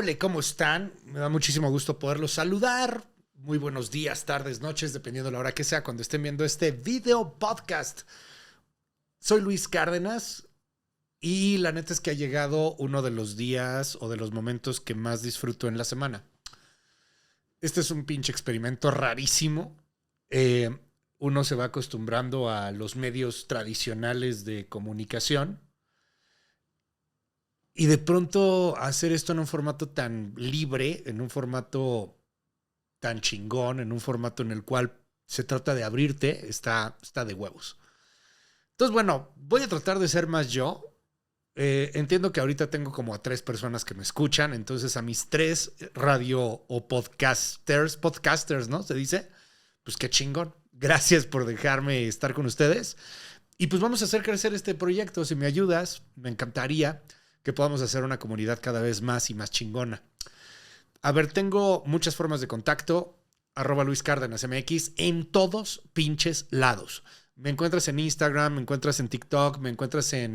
Ole, ¿cómo están? Me da muchísimo gusto poderlos saludar. Muy buenos días, tardes, noches, dependiendo de la hora que sea cuando estén viendo este video podcast. Soy Luis Cárdenas y la neta es que ha llegado uno de los días o de los momentos que más disfruto en la semana. Este es un pinche experimento rarísimo. Uno se va acostumbrando a los medios tradicionales de comunicación. Y de pronto hacer esto en un formato tan libre, en un formato tan chingón, en un formato en el cual se trata de abrirte, está de huevos. Entonces, bueno, voy a tratar de ser más yo. Entiendo que ahorita tengo como a 3 personas que me escuchan, entonces a mis 3 radio o podcasters, ¿no? Se dice, pues qué chingón. Gracias por dejarme estar con ustedes. Y pues vamos a hacer crecer este proyecto. Si me ayudas, me encantaría que podamos hacer una comunidad cada vez más y más chingona. A ver, tengo muchas formas de contacto. @LuisCárdenasMX en todos pinches lados. Me encuentras en Instagram, me encuentras en TikTok, me encuentras en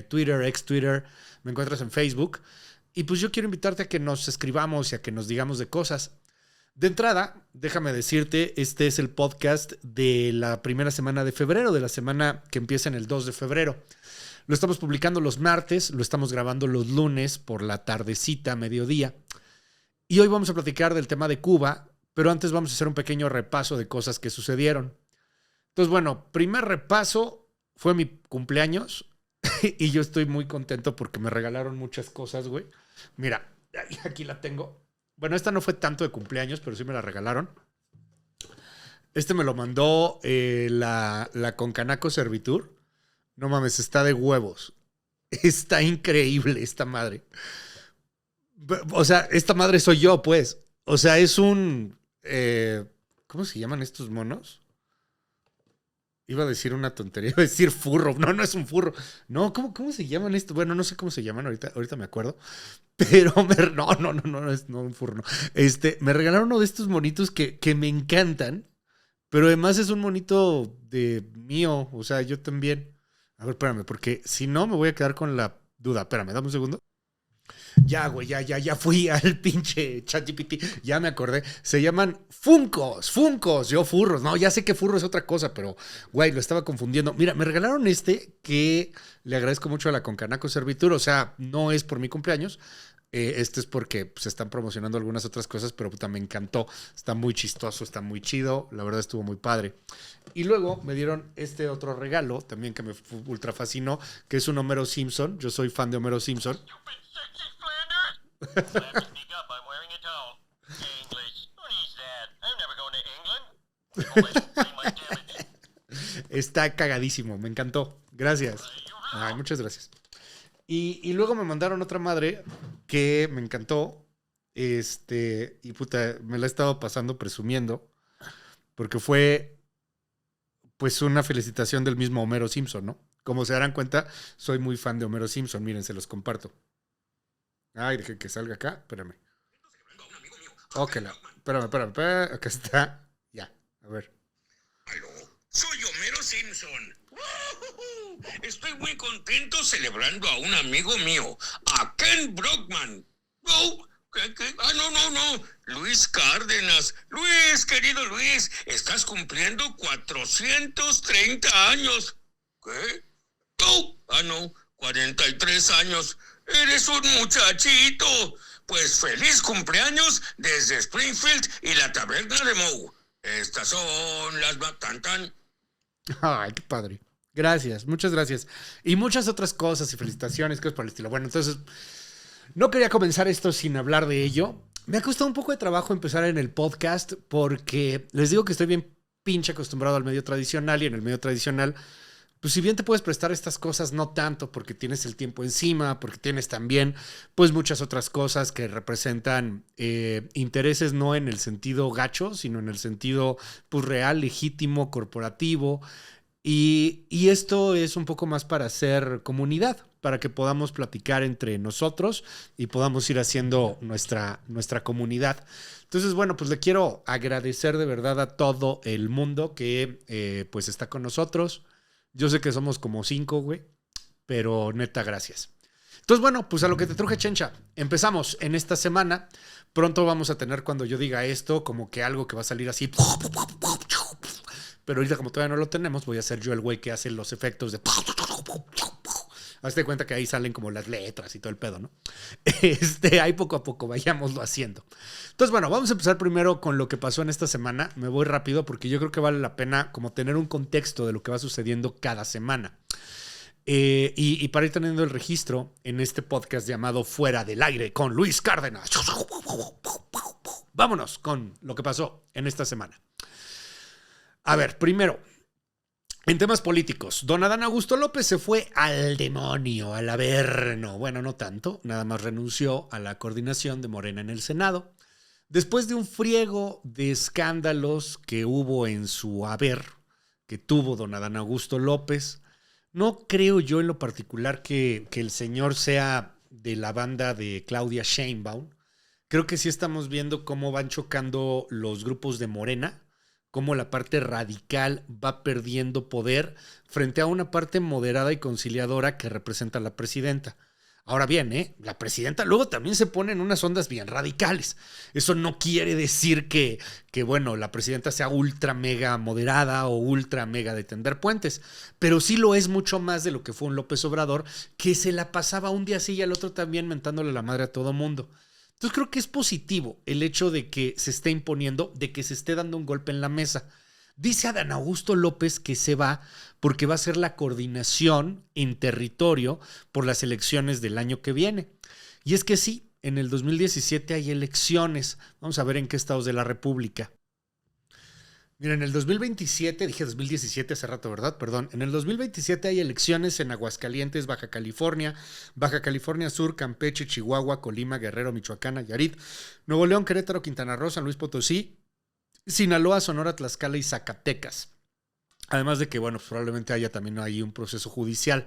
Twitter, ex-Twitter, me encuentras en Facebook. Y pues yo quiero invitarte a que nos escribamos y a que nos digamos de cosas. De entrada, déjame decirte, este es el podcast de la primera semana de febrero, de la semana que empieza en el 2 de febrero. Lo estamos publicando los martes, lo estamos grabando los lunes por la tardecita, mediodía. Y hoy vamos a platicar del tema de Cuba, pero antes vamos a hacer un pequeño repaso de cosas que sucedieron. Entonces, bueno, primer repaso fue mi cumpleaños y yo estoy muy contento porque me regalaron muchas cosas, güey. Mira, aquí la tengo. Bueno, esta no fue tanto de cumpleaños, pero sí me la regalaron. Este me lo mandó la Concanaco Servitur. No mames, está de huevos. Está increíble esta madre. O sea, esta madre soy yo, pues. O sea, es un... ¿cómo se llaman estos monos? Iba a decir una tontería. Iba a decir furro. No, no es un furro. No, ¿cómo se llaman estos? Bueno, no sé cómo se llaman. Ahorita me acuerdo. Pero no es un furro. No. Me regalaron uno de estos monitos que me encantan. Pero además es un monito de mío. O sea, yo también... A ver, espérame, porque si no me voy a quedar con la duda. Espérame, dame un segundo. Ya, güey, ya fui al pinche ChatGPT. Ya me acordé. Se llaman Funkos. Yo furros. No, ya sé que furro es otra cosa, pero, güey, lo estaba confundiendo. Mira, me regalaron que le agradezco mucho a la Concanaco Servitur. O sea, no es por mi cumpleaños. Este es porque se están promocionando algunas otras cosas, pero puta, me encantó. Está muy chistoso, está muy chido. La verdad estuvo muy padre. Y luego me dieron este otro regalo, también que me ultra fascinó, que es un Homero Simpson. Yo soy fan de Homero Simpson. Está cagadísimo, me encantó. Gracias. Ay, muchas gracias. Y luego me mandaron otra madre que me encantó. Y puta, me la he estado pasando presumiendo. Porque fue, pues, una felicitación del mismo Homero Simpson, ¿no? Como se darán cuenta, soy muy fan de Homero Simpson. Miren, se los comparto. Ay, dejé que salga acá. Espérame. Ok, espérame. Acá está. Ya, a ver. Aló, soy Homero Simpson. Estoy muy contento celebrando a un amigo mío, a Ken Brockman. Oh, ¿qué? Ah, no. Luis Cárdenas. Luis, querido Luis, estás cumpliendo 430 años. ¿Qué? Oh, no, 43 años. Eres un muchachito. Pues feliz cumpleaños desde Springfield y la taberna de Moe. Estas son las tan. Ay, qué padre. Gracias, muchas gracias. Y muchas otras cosas y felicitaciones, cosas por el estilo. Bueno, entonces, no quería comenzar esto sin hablar de ello. Me ha costado un poco de trabajo empezar en el podcast porque les digo que estoy bien pinche acostumbrado al medio tradicional y en el medio tradicional, pues si bien te puedes prestar estas cosas, no tanto porque tienes el tiempo encima, porque tienes también pues muchas otras cosas que representan intereses no en el sentido gacho, sino en el sentido pues real, legítimo, corporativo. Y esto es un poco más para hacer comunidad, para que podamos platicar entre nosotros y podamos ir haciendo nuestra comunidad. Entonces, bueno, pues le quiero agradecer de verdad a todo el mundo que pues está con nosotros. Yo sé que somos como 5, güey, pero neta, gracias. Entonces, bueno, pues a lo que te truje, Chencha. Empezamos en esta semana. Pronto vamos a tener, cuando yo diga esto, como que algo que va a salir así. Pero ahorita, como todavía no lo tenemos, voy a ser yo el güey que hace los efectos de... Hazte cuenta que ahí salen como las letras y todo el pedo, ¿no? Ahí poco a poco vayámoslo haciendo. Entonces, bueno, vamos a empezar primero con lo que pasó en esta semana. Me voy rápido porque yo creo que vale la pena como tener un contexto de lo que va sucediendo cada semana. Y para ir teniendo el registro en este podcast llamado Fuera del Aire con Luis Cárdenas. Vámonos con lo que pasó en esta semana. A ver, primero, en temas políticos, don Adán Augusto López se fue al demonio, al averno. Bueno, no tanto, nada más renunció a la coordinación de Morena en el Senado. Después de un friego de escándalos que hubo en su haber, que tuvo don Adán Augusto López, no creo yo en lo particular que el señor sea de la banda de Claudia Sheinbaum. Creo que sí estamos viendo cómo van chocando los grupos de Morena, cómo la parte radical va perdiendo poder frente a una parte moderada y conciliadora que representa a la presidenta. Ahora bien, la presidenta luego también se pone en unas ondas bien radicales. Eso no quiere decir que bueno, la presidenta sea ultra mega moderada o ultra mega de tender puentes, pero sí lo es mucho más de lo que fue un López Obrador, que se la pasaba un día así y al otro también mentándole la madre a todo mundo. Entonces creo que es positivo el hecho de que se esté imponiendo, de que se esté dando un golpe en la mesa. Dice Adán Augusto López que se va porque va a ser la coordinación en territorio por las elecciones del año que viene. Y es que sí, en el 2017 hay elecciones. Vamos a ver en qué estados de la República. Mira, en el 2027, dije 2017 hace rato, ¿verdad? Perdón. En el 2027 hay elecciones en Aguascalientes, Baja California Sur, Campeche, Chihuahua, Colima, Guerrero, Michoacán, Nayarit, Nuevo León, Querétaro, Quintana Roo, San Luis Potosí, Sinaloa, Sonora, Tlaxcala y Zacatecas. Además de que, bueno, pues probablemente haya también ahí un proceso judicial.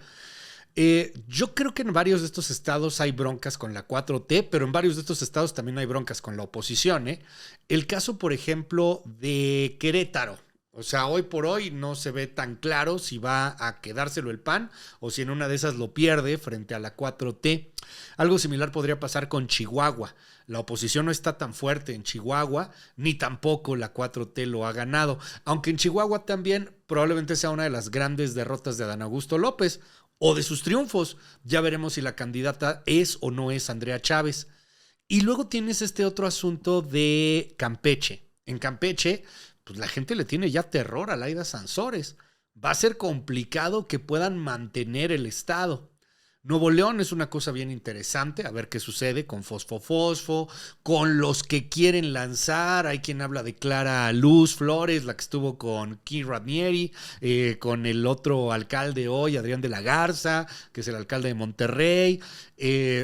Yo creo que en varios de estos estados hay broncas con la 4T, pero en varios de estos estados también hay broncas con la oposición. El caso, por ejemplo, de Querétaro. O sea, hoy por hoy no se ve tan claro si va a quedárselo el PAN o si en una de esas lo pierde frente a la 4T. Algo similar podría pasar con Chihuahua. La oposición no está tan fuerte en Chihuahua, ni tampoco la 4T lo ha ganado. Aunque en Chihuahua también probablemente sea una de las grandes derrotas de Adán Augusto López o de sus triunfos. Ya veremos si la candidata es o no es Andrea Chávez. Y luego tienes este otro asunto de Campeche. En Campeche, pues la gente le tiene ya terror a Laida Sansores. Va a ser complicado que puedan mantener el estado. Nuevo León es una cosa bien interesante, a ver qué sucede con Fosfo, con los que quieren lanzar. Hay quien habla de Clara Luz Flores, la que estuvo con Kim Ranieri, con el otro alcalde hoy, Adrián de la Garza, que es el alcalde de Monterrey.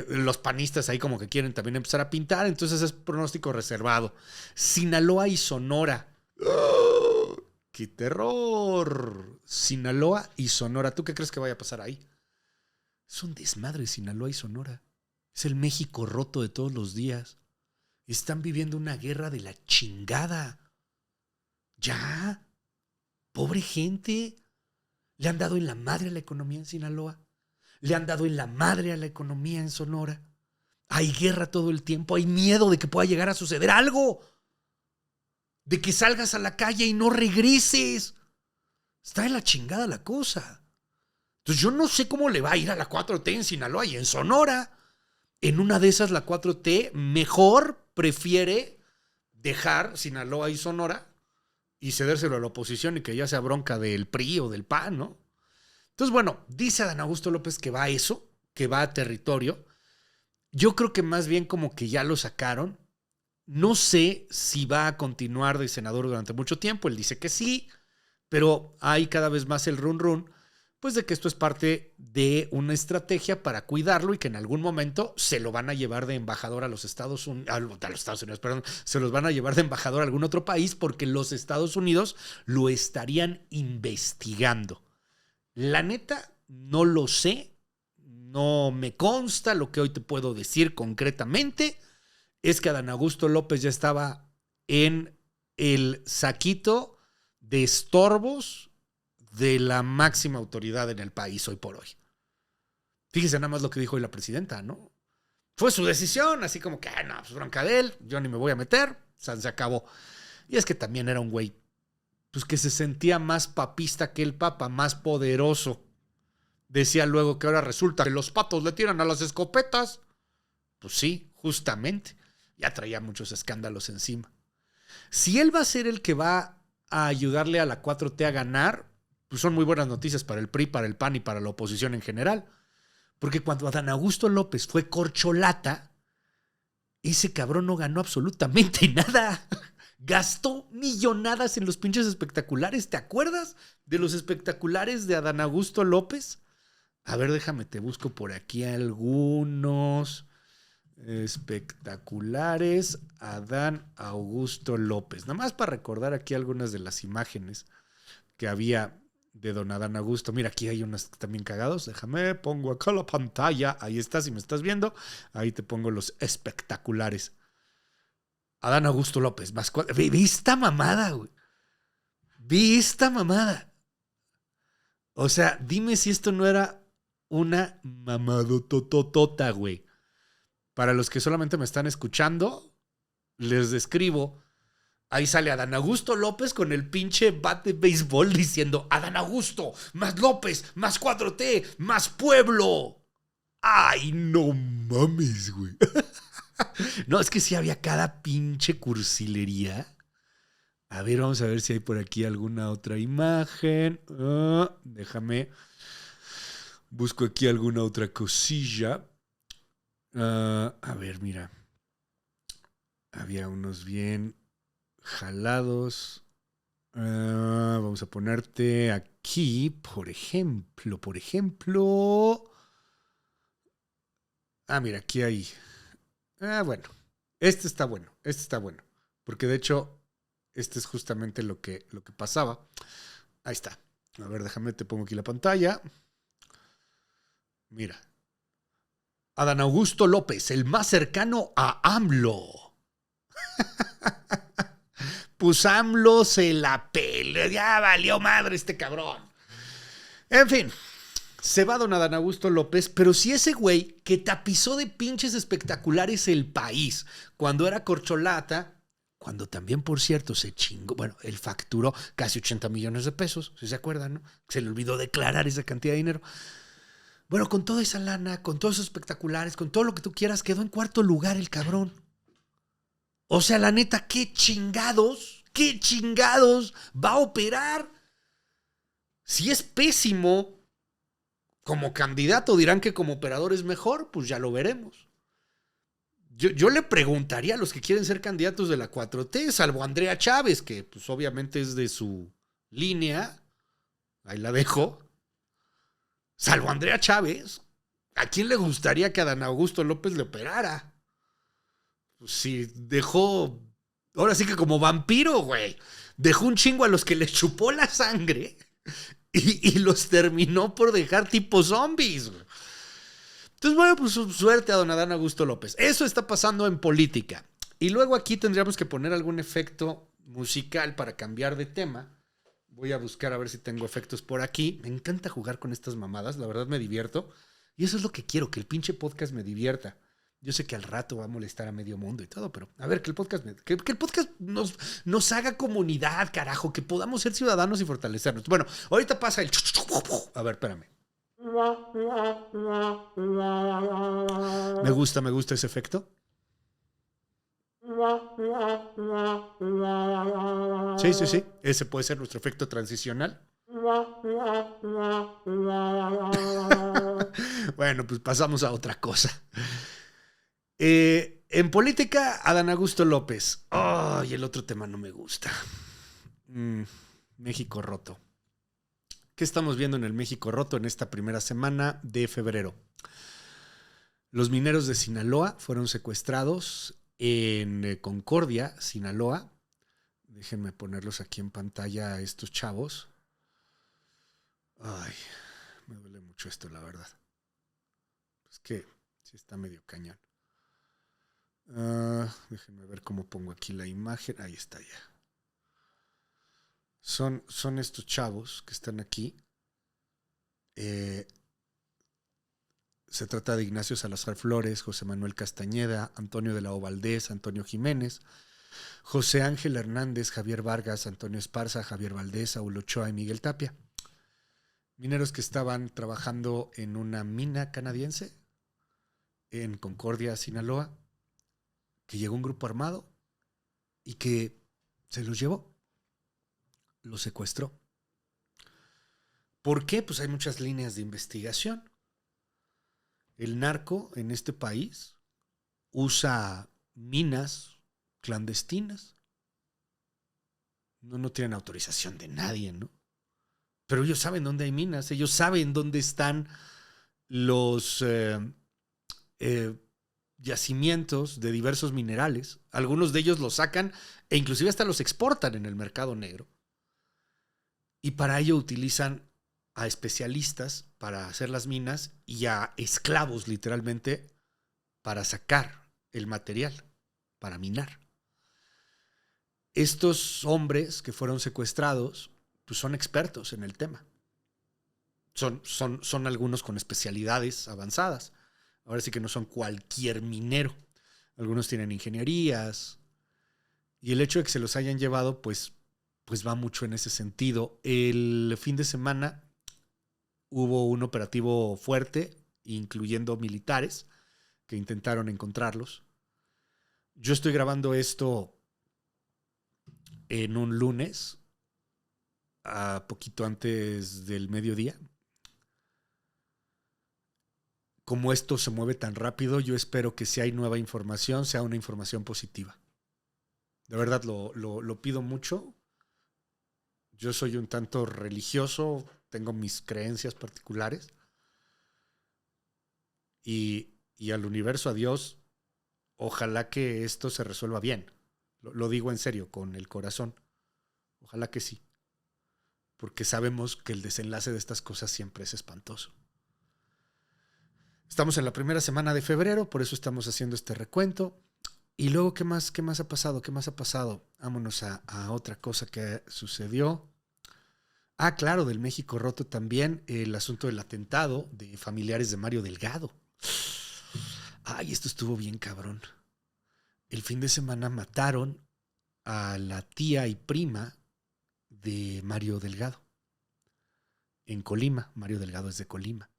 Los panistas ahí como que quieren también empezar a pintar, entonces es pronóstico reservado. Sinaloa y Sonora. ¡Oh, ¡qué terror! Sinaloa y Sonora. ¿Tú qué crees que vaya a pasar ahí? Es un desmadre Sinaloa y Sonora. Es el México roto de todos los días. Están viviendo una guerra de la chingada. Ya. Pobre gente. Le han dado en la madre a la economía en Sinaloa. Le han dado en la madre a la economía en Sonora. Hay guerra todo el tiempo. Hay miedo de que pueda llegar a suceder algo. De que salgas a la calle y no regreses. Está de la chingada la cosa. Entonces yo no sé cómo le va a ir a la 4T en Sinaloa y en Sonora. En una de esas la 4T mejor prefiere dejar Sinaloa y Sonora y cedérselo a la oposición y que ya sea bronca del PRI o del PAN, ¿no? Entonces, bueno, dice Adán Augusto López que va a eso, que va a territorio. Yo creo que más bien como que ya lo sacaron. No sé si va a continuar de senador durante mucho tiempo. Él dice que sí, pero hay cada vez más el run pues de que esto es parte de una estrategia para cuidarlo y que en algún momento se lo van a llevar de embajador a los Estados Unidos, perdón, se los van a llevar de embajador a algún otro país porque los Estados Unidos lo estarían investigando. La neta, no lo sé, no me consta. Lo que hoy te puedo decir concretamente es que Adán Augusto López ya estaba en el saquito de estorbos de la máxima autoridad en el país hoy por hoy. Fíjese nada más lo que dijo hoy la presidenta, ¿no? Fue su decisión, así como que, no, pues bronca de él, yo ni me voy a meter, se acabó. Y es que también era un güey, pues que se sentía más papista que el papa, más poderoso. Decía luego que ahora resulta que los patos le tiran a las escopetas. Pues sí, justamente. Ya traía muchos escándalos encima. Si él va a ser el que va a ayudarle a la 4T a ganar, pues son muy buenas noticias para el PRI, para el PAN y para la oposición en general. Porque cuando Adán Augusto López fue corcholata, ese cabrón no ganó absolutamente nada. Gastó millonadas en los pinches espectaculares. ¿Te acuerdas de los espectaculares de Adán Augusto López? A ver, déjame, te busco por aquí algunos espectaculares Adán Augusto López. Nada más para recordar aquí algunas de las imágenes que había de don Adán Augusto. Mira, aquí hay unas también cagados. Déjame, pongo acá la pantalla. Ahí está, si me estás viendo. Ahí te pongo los espectaculares. Adán Augusto López. Vi esta mamada, güey. Vi esta mamada. O sea, dime si esto no era una mamadototota, güey. Para los que solamente me están escuchando, les describo. Ahí sale Adán Augusto López con el pinche bat de béisbol diciendo Adán Augusto, más López, más 4T, más pueblo. Ay, no mames, güey. No, es que sí había cada pinche cursilería. A ver, vamos a ver si hay por aquí alguna otra imagen. Déjame. Busco aquí alguna otra cosilla. A ver, mira. Había unos bien jalados. Vamos a ponerte aquí, por ejemplo. Mira, aquí hay. Bueno. Este está bueno. Porque de hecho, este es justamente lo que pasaba. Ahí está. A ver, déjame, te pongo aquí la pantalla. Mira. Adán Augusto López, el más cercano a AMLO. Pues AMLO se la pela. Ya valió madre este cabrón. En fin, se va don Adán Augusto López, pero si ese güey que tapizó de pinches espectaculares el país cuando era corcholata, cuando también, por cierto, se chingó, bueno, él facturó casi 80 millones de pesos, si se acuerdan, ¿no? Se le olvidó declarar esa cantidad de dinero. Bueno, con toda esa lana, con todos esos espectaculares, con todo lo que tú quieras, quedó en cuarto lugar el cabrón. O sea, la neta, qué chingados va a operar. Si es pésimo como candidato, dirán que como operador es mejor, pues ya lo veremos. Yo le preguntaría a los que quieren ser candidatos de la 4T, salvo Andrea Chávez, que pues obviamente es de su línea, ahí la dejo. Salvo Andrea Chávez, ¿a quién le gustaría que Adán Augusto López le operara? Pues sí, dejó, ahora sí que como vampiro, güey. Dejó un chingo a los que les chupó la sangre y los terminó por dejar tipo zombies, güey. Entonces, bueno, pues suerte a don Adán Augusto López. Eso está pasando en política. Y luego aquí tendríamos que poner algún efecto musical para cambiar de tema. Voy a buscar a ver si tengo efectos por aquí. Me encanta jugar con estas mamadas, la verdad me divierto. Y eso es lo que quiero, que el pinche podcast me divierta. Yo sé que al rato va a molestar a medio mundo y todo, pero a ver, que el podcast, que el podcast nos haga comunidad, carajo, que podamos ser ciudadanos y fortalecernos. Bueno, ahorita pasa el... A ver, espérame. Me gusta ese efecto. Sí. Ese puede ser nuestro efecto transicional. Bueno, pues pasamos a otra cosa. En política, Adán Augusto López. Y el otro tema no me gusta. México roto. ¿Qué estamos viendo en el México roto en esta primera semana de febrero? Los mineros de Sinaloa fueron secuestrados en Concordia, Sinaloa. Déjenme ponerlos aquí en pantalla a estos chavos. Ay, me duele mucho esto, la verdad. Es que sí está medio cañón. Déjenme ver cómo pongo aquí la imagen. Ahí está ya. Son estos chavos que están aquí. Se trata de Ignacio Salazar Flores, José Manuel Castañeda, Antonio de la O Valdés, Antonio Jiménez, José Ángel Hernández, Javier Vargas, Antonio Esparza, Javier Valdés, Saúl Ochoa y Miguel Tapia. Mineros que estaban trabajando en una mina canadiense en Concordia, Sinaloa, que llegó un grupo armado y que se los llevó, los secuestró. ¿Por qué? Pues hay muchas líneas de investigación. El narco en este país usa minas clandestinas. No tienen autorización de nadie, ¿no? Pero ellos saben dónde hay minas, ellos saben dónde están los yacimientos de diversos minerales. Algunos de ellos los sacan e inclusive hasta los exportan en el mercado negro. Y para ello utilizan a especialistas para hacer las minas y a esclavos, literalmente, para sacar el material, para minar. Estos hombres que fueron secuestrados, pues son expertos en el tema. Son algunos con especialidades avanzadas. Ahora sí que no son cualquier minero. Algunos tienen ingenierías. Y el hecho de que se los hayan llevado, pues va mucho en ese sentido. El fin de semana hubo un operativo fuerte, incluyendo militares, que intentaron encontrarlos. Yo estoy grabando esto en un lunes, a poquito antes del mediodía. Como esto se mueve tan rápido, yo espero que si hay nueva información, sea una información positiva. De verdad, lo pido mucho. Yo soy un tanto religioso, tengo mis creencias particulares. Y al universo, a Dios, ojalá que esto se resuelva bien. Lo digo en serio, con el corazón. Ojalá que sí. Porque sabemos que el desenlace de estas cosas siempre es espantoso. Estamos en la primera semana de febrero, por eso estamos haciendo este recuento. Y luego, ¿qué más ha pasado? Vámonos a otra cosa que sucedió. Ah, claro, del México roto también, el asunto del atentado de familiares de Mario Delgado. Ay, esto estuvo bien cabrón. El fin de semana mataron a la tía y prima de Mario Delgado en Colima. Mario Delgado es de Colima.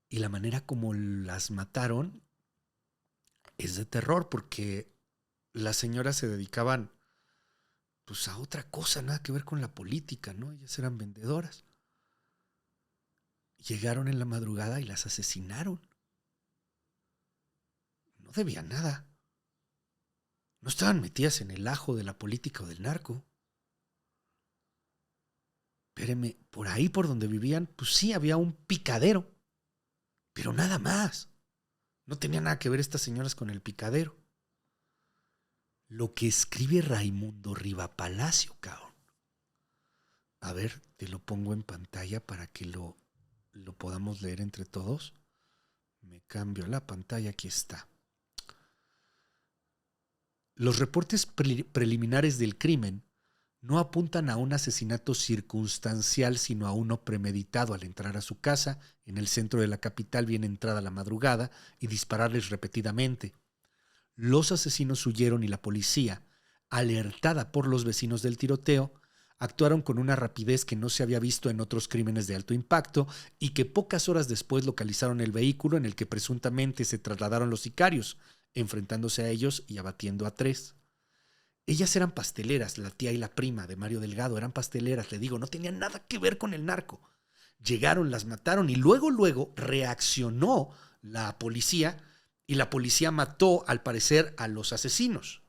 Y la manera como las mataron es de terror, porque las señoras se dedicaban pues a otra cosa, nada que ver con la política, ¿no? Ellas eran vendedoras. Llegaron en la madrugada y las asesinaron. No debían nada. No estaban metidas en el ajo de la política o del narco. Espérenme, por ahí por donde vivían, pues sí había un picadero, pero nada más. No tenía nada que ver estas señoras con el picadero. Lo que escribe Raimundo Rivapalacio, cabrón. A ver, te lo pongo en pantalla para que lo podamos leer entre todos. Me cambio la pantalla, aquí está. Los reportes preliminares del crimen no apuntan a un asesinato circunstancial, sino a uno premeditado al entrar a su casa en el centro de la capital bien entrada la madrugada y dispararles repetidamente. Los asesinos huyeron y la policía, alertada por los vecinos del tiroteo, actuaron con una rapidez que no se había visto en otros crímenes de alto impacto y que pocas horas después localizaron el vehículo en el que presuntamente se trasladaron los sicarios, enfrentándose a ellos y abatiendo a 3. Ellas eran pasteleras, la tía y la prima de Mario Delgado eran pasteleras, le digo, no tenían nada que ver con el narco. Llegaron, las mataron y luego reaccionó la policía y la policía mató, al parecer, a los asesinos.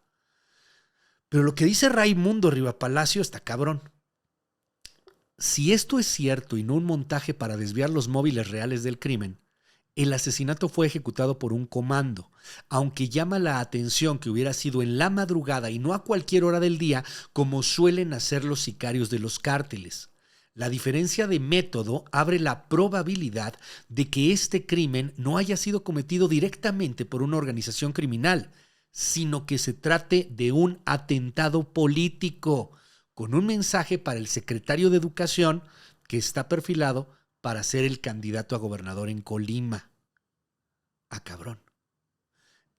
Pero lo que dice Raimundo Rivapalacio está cabrón. Si esto es cierto y no un montaje para desviar los móviles reales del crimen, el asesinato fue ejecutado por un comando, aunque llama la atención que hubiera sido en la madrugada y no a cualquier hora del día, como suelen hacer los sicarios de los cárteles. La diferencia de método abre la probabilidad de que este crimen no haya sido cometido directamente por una organización criminal, sino que se trate de un atentado político, con un mensaje para el secretario de Educación que está perfilado para ser el candidato a gobernador en Colima. Ah, cabrón.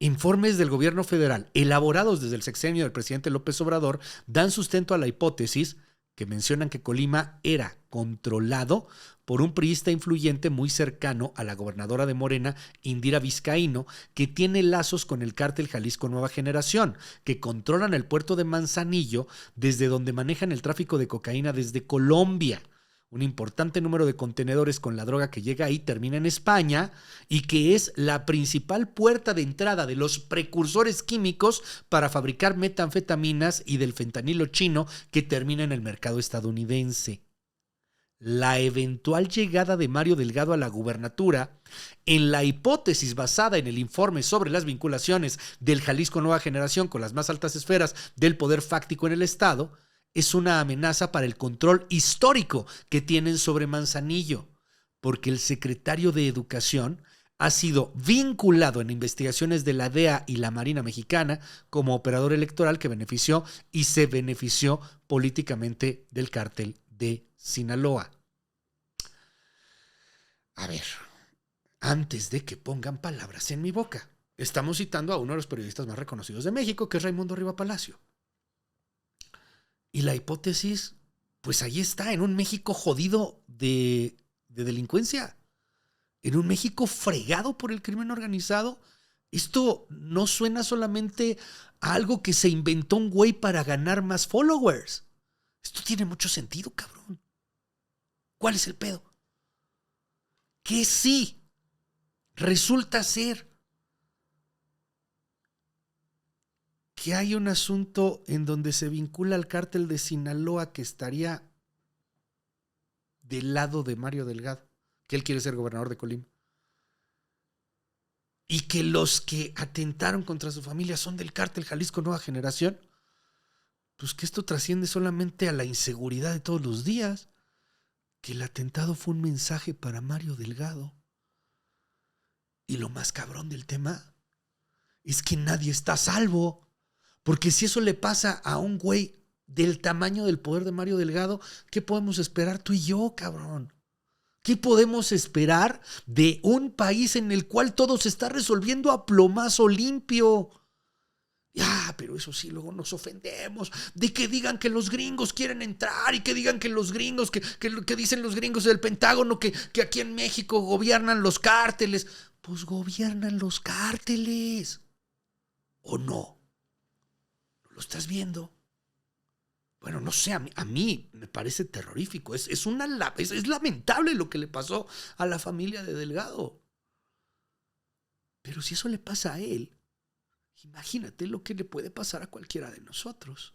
Informes del gobierno federal, elaborados desde el sexenio del presidente López Obrador, dan sustento a la hipótesis que mencionan que Colima era controlado por un priista influyente muy cercano a la gobernadora de Morena, Indira Vizcaíno, que tiene lazos con el cártel Jalisco Nueva Generación, que controlan el puerto de Manzanillo, desde donde manejan el tráfico de cocaína desde Colombia. Un importante número de contenedores con la droga que llega ahí termina en España y que es la principal puerta de entrada de los precursores químicos para fabricar metanfetaminas y del fentanilo chino que termina en el mercado estadounidense. La eventual llegada de Mario Delgado a la gubernatura, en la hipótesis basada en el informe sobre las vinculaciones del Jalisco Nueva Generación con las más altas esferas del poder fáctico en el Estado, es una amenaza para el control histórico que tienen sobre Manzanillo, porque el secretario de Educación ha sido vinculado en investigaciones de la DEA y la Marina Mexicana como operador electoral que benefició y se benefició políticamente del cártel de Sinaloa. A ver, antes de que pongan palabras en mi boca, estamos citando a uno de los periodistas más reconocidos de México, que es Raimundo Riva Palacio. Y la hipótesis, pues ahí está, en un México jodido de delincuencia, en un México fregado por el crimen organizado. Esto no suena solamente a algo que se inventó un güey para ganar más followers. Esto tiene mucho sentido, cabrón. ¿Cuál es el pedo? Que sí, resulta ser que hay un asunto en donde se vincula al cártel de Sinaloa que estaría del lado de Mario Delgado, que él quiere ser gobernador de Colima. Y que los que atentaron contra su familia son del cártel Jalisco Nueva Generación. Pues que esto trasciende solamente a la inseguridad de todos los días. Que el atentado fue un mensaje para Mario Delgado. Y lo más cabrón del tema es que nadie está a salvo. Porque si eso le pasa a un güey del tamaño del poder de Mario Delgado, ¿qué podemos esperar tú y yo, cabrón? ¿Qué podemos esperar de un país en el cual todo se está resolviendo a plomazo limpio? Ya, pero eso sí, luego nos ofendemos de que digan que los gringos quieren entrar y que digan que los gringos, que dicen los gringos del Pentágono, que aquí en México gobiernan los cárteles. Pues gobiernan los cárteles. ¿O no? ¿Lo estás viendo? Bueno, no sé, a mí me parece terrorífico. Es lamentable lo que le pasó a la familia de Delgado. Pero si eso le pasa a él, imagínate lo que le puede pasar a cualquiera de nosotros.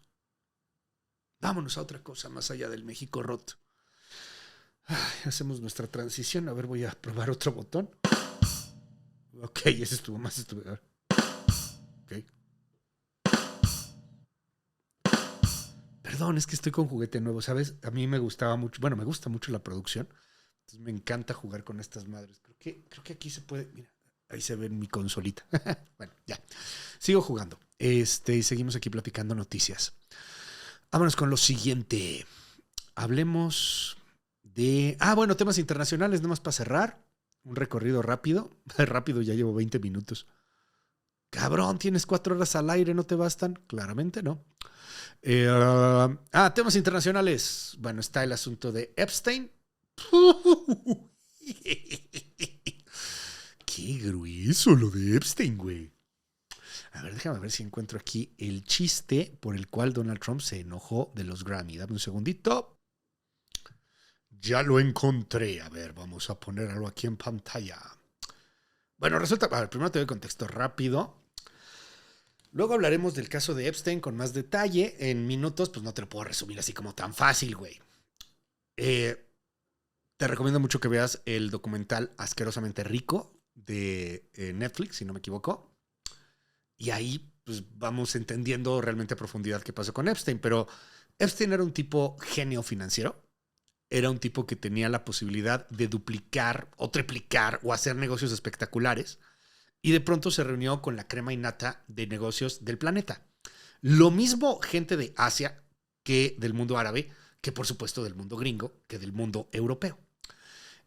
Vámonos a otra cosa más allá del México roto. Hacemos nuestra transición. A ver, voy a probar otro botón. Ok, ese estuvo más estúpido. Ok. Perdón, es que estoy con juguete nuevo, ¿sabes? A mí me gustaba mucho, bueno, me gusta mucho la producción. Entonces me encanta jugar con estas madres. Creo que aquí se puede, mira, ahí se ve en mi consolita. Bueno, ya. Sigo jugando. Y seguimos aquí platicando noticias. Vámonos con lo siguiente. Hablemos de... bueno, temas internacionales, nada más para cerrar. Un recorrido rápido. Rápido, ya llevo 20 minutos. Cabrón, tienes 4 horas al aire, ¿no te bastan? Claramente no. Temas internacionales. Bueno, está el asunto de Epstein. Qué grueso lo de Epstein, güey. A ver, déjame ver si encuentro aquí el chiste por el cual Donald Trump se enojó de los Grammy. Dame un segundito. Ya lo encontré. A ver, vamos a ponerlo aquí en pantalla. Bueno, resulta... A ver, primero te doy contexto rápido. Luego hablaremos del caso de Epstein con más detalle. En minutos, pues no te lo puedo resumir así como tan fácil, güey. Te recomiendo mucho que veas el documental Asquerosamente Rico de Netflix, si no me equivoco. Y ahí pues vamos entendiendo realmente a profundidad qué pasó con Epstein. Pero Epstein era un tipo genio financiero. Era un tipo que tenía la posibilidad de duplicar o triplicar o hacer negocios espectaculares. Y de pronto se reunió con la crema innata de negocios del planeta. Lo mismo gente de Asia que del mundo árabe, que por supuesto del mundo gringo, que del mundo europeo.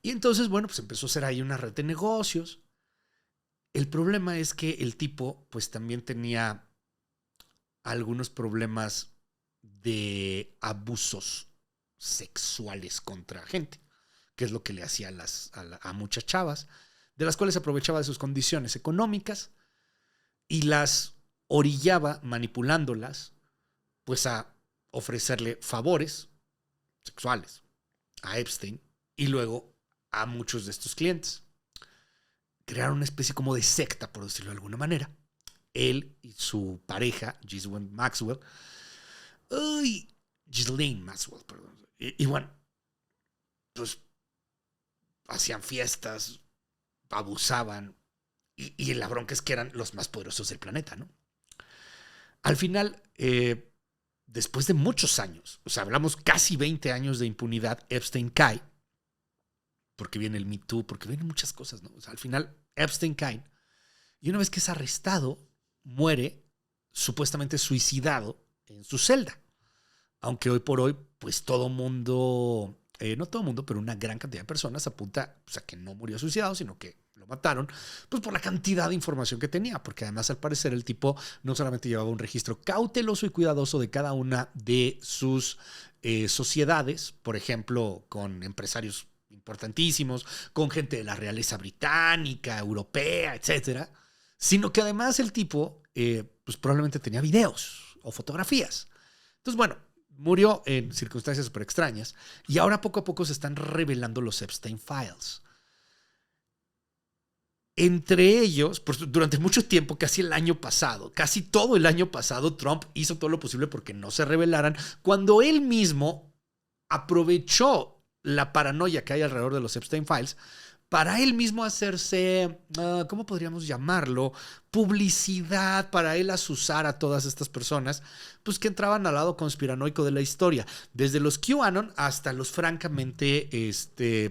Y entonces, bueno, pues empezó a hacer ahí una red de negocios. El problema es que el tipo pues también tenía algunos problemas de abusos sexuales contra gente, que es lo que le hacía a muchas chavas, de las cuales aprovechaba de sus condiciones económicas y las orillaba manipulándolas pues a ofrecerle favores sexuales a Epstein y luego a muchos de estos clientes. Crearon una especie como de secta, por decirlo de alguna manera. Él y su pareja, Ghislaine Maxwell, perdón. Y bueno, pues hacían fiestas, abusaban, y la bronca es que eran los más poderosos del planeta, ¿no? Al final, después de muchos años, o sea, hablamos casi 20 años de impunidad, Epstein cae, porque viene el Me Too, porque vienen muchas cosas, ¿no? O sea, al final, Epstein cae, y una vez que es arrestado, muere supuestamente suicidado en su celda. Aunque hoy por hoy, pues todo mundo, no todo mundo, pero una gran cantidad de personas apunta pues, a que no murió suicidado, sino que lo mataron, pues por la cantidad de información que tenía, porque además al parecer el tipo no solamente llevaba un registro cauteloso y cuidadoso de cada una de sus sociedades, por ejemplo, con empresarios importantísimos, con gente de la realeza británica, europea, etcétera, sino que además el tipo pues probablemente tenía videos o fotografías. Entonces, bueno, murió en circunstancias súper extrañas y ahora poco a poco se están revelando los Epstein Files. Entre ellos, durante mucho tiempo, casi el año pasado, casi todo el año pasado, Trump hizo todo lo posible porque no se revelaran, cuando él mismo aprovechó la paranoia que hay alrededor de los Epstein Files para él mismo hacerse, ¿cómo podríamos llamarlo? Publicidad, para él asusar a todas estas personas, pues que entraban al lado conspiranoico de la historia, desde los QAnon hasta los francamente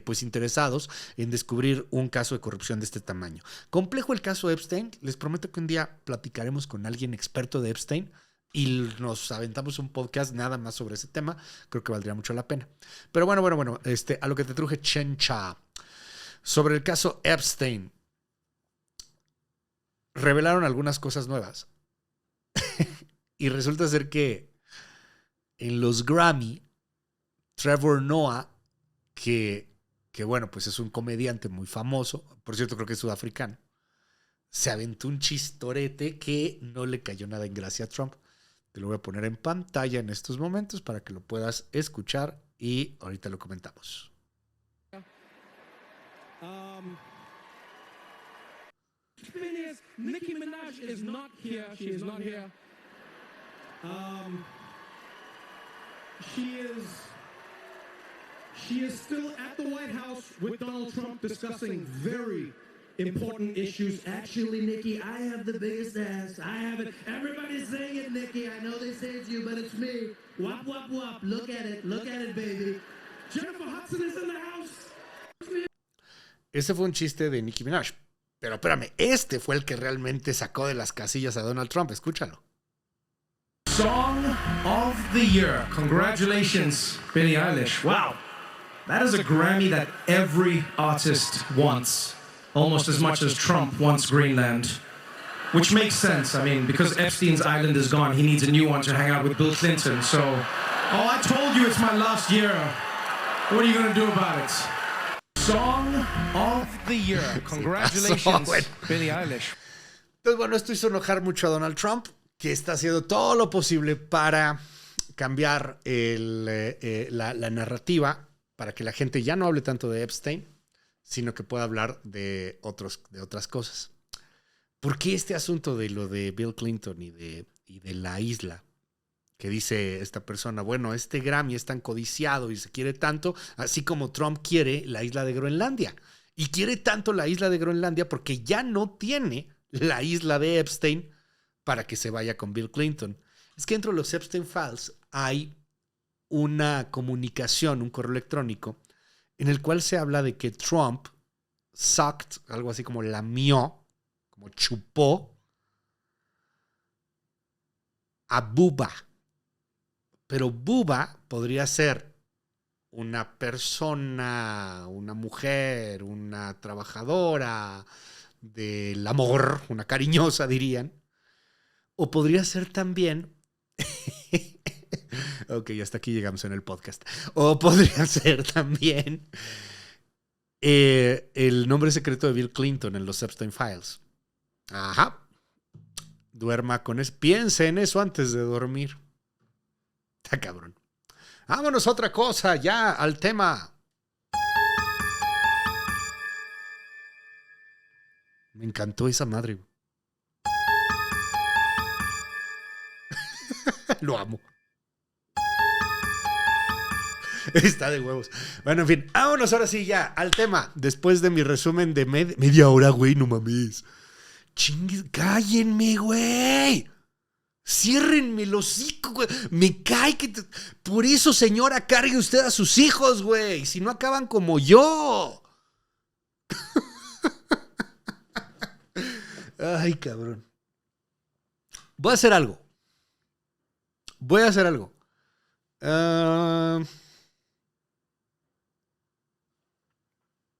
pues interesados en descubrir un caso de corrupción de este tamaño. Complejo el caso Epstein, les prometo que un día platicaremos con alguien experto de Epstein y nos aventamos un podcast nada más sobre ese tema, creo que valdría mucho la pena. Pero bueno, a lo que te truje, Chencha. Sobre el caso Epstein, revelaron algunas cosas nuevas. Y resulta ser que en los Grammy, Trevor Noah, que bueno, pues es un comediante muy famoso, por cierto, creo que es sudafricano, se aventó un chistorete que no le cayó nada en gracia a Trump. Te lo voy a poner en pantalla en estos momentos para que lo puedas escuchar y ahorita lo comentamos. Thing is, Nicki Minaj is not here. She is not here. She is still at the White House with Donald Trump discussing very important issues. Actually, Nikki, I have the biggest ass. I have it. Everybody's saying it, Nikki. I know they say it's you, but it's me. Wop, wop, wop. Look at it. Look at it, baby. Jennifer Hudson is in the house. Ese fue un chiste de Nicki Minaj. Pero espérame, este fue el que realmente sacó de las casillas a Donald Trump. Escúchalo. Song of the Year. Congratulations, Billie Eilish. Wow. That is a Grammy that every artist wants. Almost as much as Trump wants Greenland. Which makes sense. I mean, because Epstein's island is gone, he needs a new one to hang out with Bill Clinton. So, I told you it's my last year. What are you going to do about it? Song of the Year. Congratulations, Billie Eilish. Entonces, bueno, esto hizo enojar mucho a Donald Trump, que está haciendo todo lo posible para cambiar la narrativa, para que la gente ya no hable tanto de Epstein, sino que pueda hablar de otras cosas. ¿Por qué este asunto de lo de Bill Clinton y de la isla? Que dice esta persona, bueno, este Grammy es tan codiciado y se quiere tanto, así como Trump quiere la isla de Groenlandia. Y quiere tanto la isla de Groenlandia porque ya no tiene la isla de Epstein para que se vaya con Bill Clinton. Es que dentro de los Epstein Files hay una comunicación, un correo electrónico, en el cual se habla de que Trump sucked, algo así como lamió, como chupó a Bubba. Pero Bubba podría ser una persona, una mujer, una trabajadora, del amor, una cariñosa dirían. O podría ser también... Ok, hasta aquí llegamos en el podcast. O podría ser también el nombre secreto de Bill Clinton en los Epstein Files. Ajá. Duerma con eso. Piense en eso antes de dormir. Está cabrón. Vámonos a otra cosa, ya al tema. Me encantó esa madre. Lo amo. Está de huevos. Bueno, en fin, vámonos ahora sí ya al tema. Después de mi resumen de media hora, güey, no mames. Chingues, cállenme, güey. Ciérrenme el hocico, güey. Me cae que... Por eso, señora, cargue usted a sus hijos, güey. Si no acaban como yo. Ay, cabrón. Voy a hacer algo.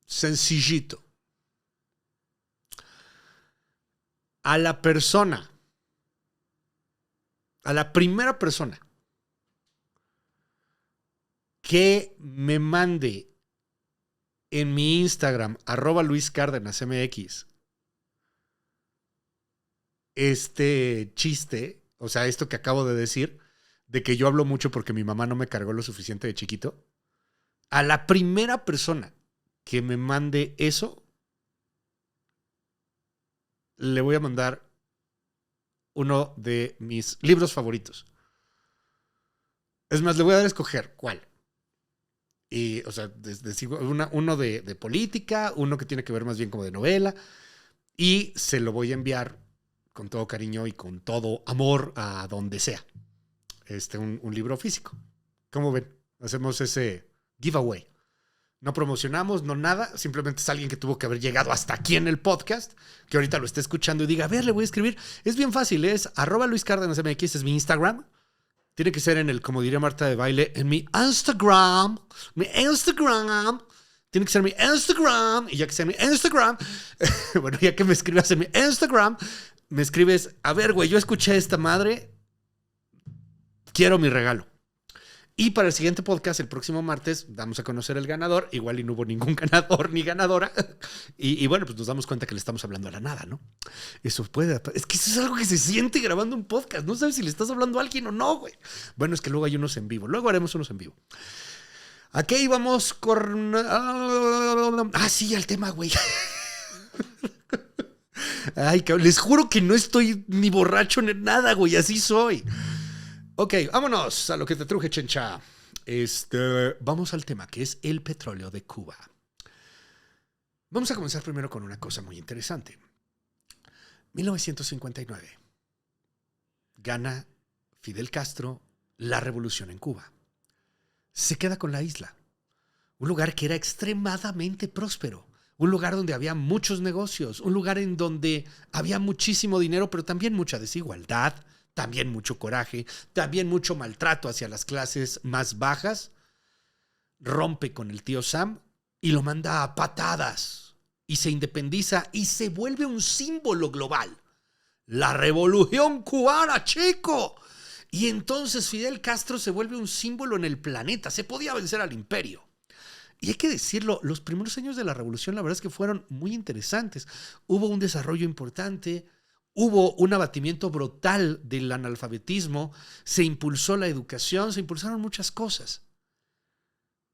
Sencillito. A la primera persona que me mande en mi Instagram, @LuisCárdenasMX, este chiste, o sea, esto que acabo de decir, de que yo hablo mucho porque mi mamá no me cargó lo suficiente de chiquito, a la primera persona que me mande eso, le voy a mandar uno de mis libros favoritos. Es más, le voy a dar a escoger cuál. Y, o sea, uno de política, uno que tiene que ver más bien como de novela, y se lo voy a enviar con todo cariño y con todo amor a donde sea. Un libro físico. ¿Cómo ven? Hacemos ese giveaway. No promocionamos, no nada. Simplemente es alguien que tuvo que haber llegado hasta aquí en el podcast, que ahorita lo está escuchando y diga, a ver, le voy a escribir. Es bien fácil, es @LuisCárdenasMX, es mi Instagram. Tiene que ser como diría Marta de Baile, en mi Instagram. Tiene que ser mi Instagram. Y ya que sea mi Instagram, bueno, ya que me escribas en mi Instagram, me escribes, a ver, güey, yo escuché esta madre, quiero mi regalo. Y para el siguiente podcast, el próximo martes, damos a conocer el ganador. Igual y no hubo ningún ganador ni ganadora. Y bueno, pues nos damos cuenta que le estamos hablando a la nada, ¿no? Eso puede... Es que eso es algo que se siente grabando un podcast. No sabes si le estás hablando a alguien o no, güey. Bueno, es que luego hay unos en vivo. Luego haremos unos en vivo. Aquí íbamos con... sí, al tema, güey. Ay, cabrón. Les juro que no estoy ni borracho ni nada, güey. Así soy. Ok, vámonos a lo que te truje, chencha. Vamos al tema, que es el petróleo de Cuba. Vamos a comenzar primero con una cosa muy interesante. 1959. Gana Fidel Castro la revolución en Cuba. Se queda con la isla. Un lugar que era extremadamente próspero. Un lugar donde había muchos negocios. Un lugar en donde había muchísimo dinero, pero también mucha desigualdad. También mucho coraje, también mucho maltrato hacia las clases más bajas. Rompe con el tío Sam y lo manda a patadas. Y se independiza y se vuelve un símbolo global. La revolución cubana, chico. Y entonces Fidel Castro se vuelve un símbolo en el planeta. Se podía vencer al imperio. Y hay que decirlo, los primeros años de la revolución la verdad es que fueron muy interesantes. Hubo un desarrollo importante. Hubo un abatimiento brutal del analfabetismo, se impulsó la educación, se impulsaron muchas cosas.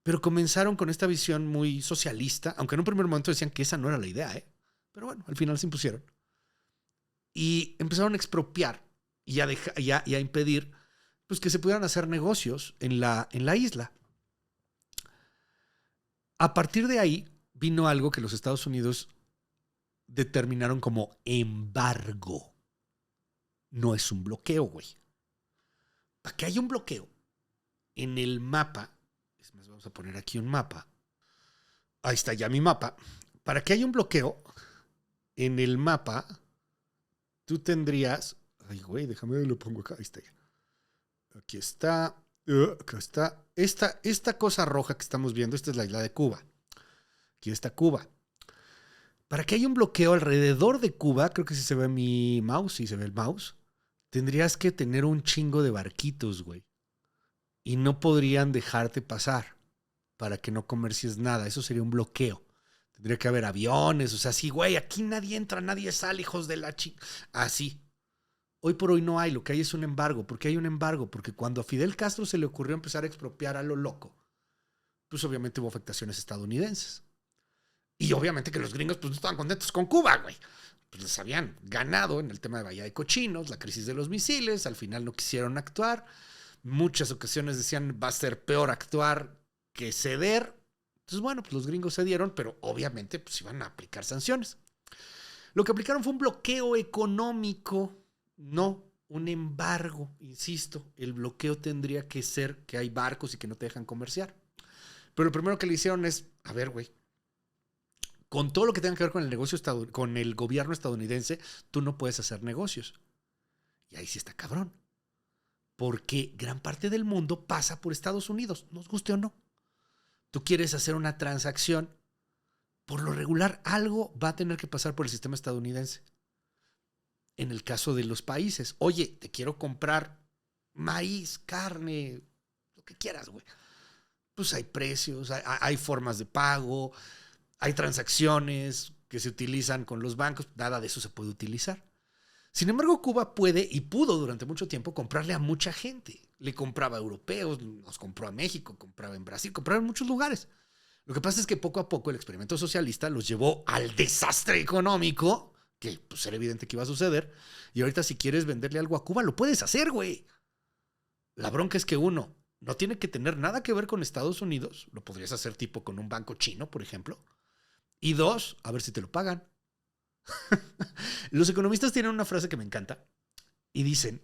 Pero comenzaron con esta visión muy socialista, aunque en un primer momento decían que esa no era la idea, ¿eh? Pero bueno, al final se impusieron. Y empezaron a expropiar y a impedir pues, que se pudieran hacer negocios en la isla. A partir de ahí vino algo que los Estados Unidos determinaron como embargo. No es un bloqueo, güey. Para que haya un bloqueo en el mapa, es más, vamos a poner aquí un mapa. Ahí está ya mi mapa. Para que haya un bloqueo en el mapa, tú tendrías... Ay, güey, déjame lo pongo acá. Ahí está ya. Aquí está. Acá está. Esta cosa roja que estamos viendo, esta es la isla de Cuba. Aquí está Cuba. para que haya un bloqueo alrededor de Cuba, creo que si se ve mi mouse, si se ve el mouse, tendrías que tener un chingo de barquitos, güey. Y no podrían dejarte pasar para que no comercies nada. Eso sería un bloqueo. Tendría que haber aviones, o sea, sí, güey, aquí nadie entra, nadie sale, hijos de la ching... Así. Hoy por hoy no hay, lo que hay es un embargo. ¿Por qué hay un embargo? Porque cuando a Fidel Castro se le ocurrió empezar a expropiar a lo loco, pues obviamente hubo afectaciones estadounidenses. Y obviamente que los gringos pues no estaban contentos con Cuba, güey. Pues les habían ganado en el tema de Bahía de Cochinos, la crisis de los misiles, al final no quisieron actuar. Muchas ocasiones decían va a ser peor actuar que ceder. Entonces, bueno, pues los gringos cedieron, pero obviamente pues iban a aplicar sanciones. Lo que aplicaron fue un bloqueo económico, no un embargo, insisto. El bloqueo tendría que ser que hay barcos y que no te dejan comerciar. Pero lo primero que le hicieron es, a ver, güey, con todo lo que tenga que ver con el negocio con el gobierno estadounidense, tú no puedes hacer negocios. Y ahí sí está cabrón. Porque gran parte del mundo pasa por Estados Unidos, nos guste o no. Tú quieres hacer una transacción, por lo regular algo va a tener que pasar por el sistema estadounidense. En el caso de los países, oye, te quiero comprar maíz, carne, lo que quieras, güey. Pues hay precios, hay formas de pago, hay transacciones que se utilizan con los bancos, nada de eso se puede utilizar. Sin embargo, Cuba puede y pudo durante mucho tiempo comprarle a mucha gente. Le compraba a europeos, nos compró a México, compraba en Brasil, compraba en muchos lugares. Lo que pasa es que poco a poco el experimento socialista los llevó al desastre económico, que pues era evidente que iba a suceder, y ahorita si quieres venderle algo a Cuba, lo puedes hacer, güey. La bronca es que uno, no tiene que tener nada que ver con Estados Unidos, lo podrías hacer tipo con un banco chino, por ejemplo, y dos, a ver si te lo pagan. Los economistas tienen una frase que me encanta y dicen,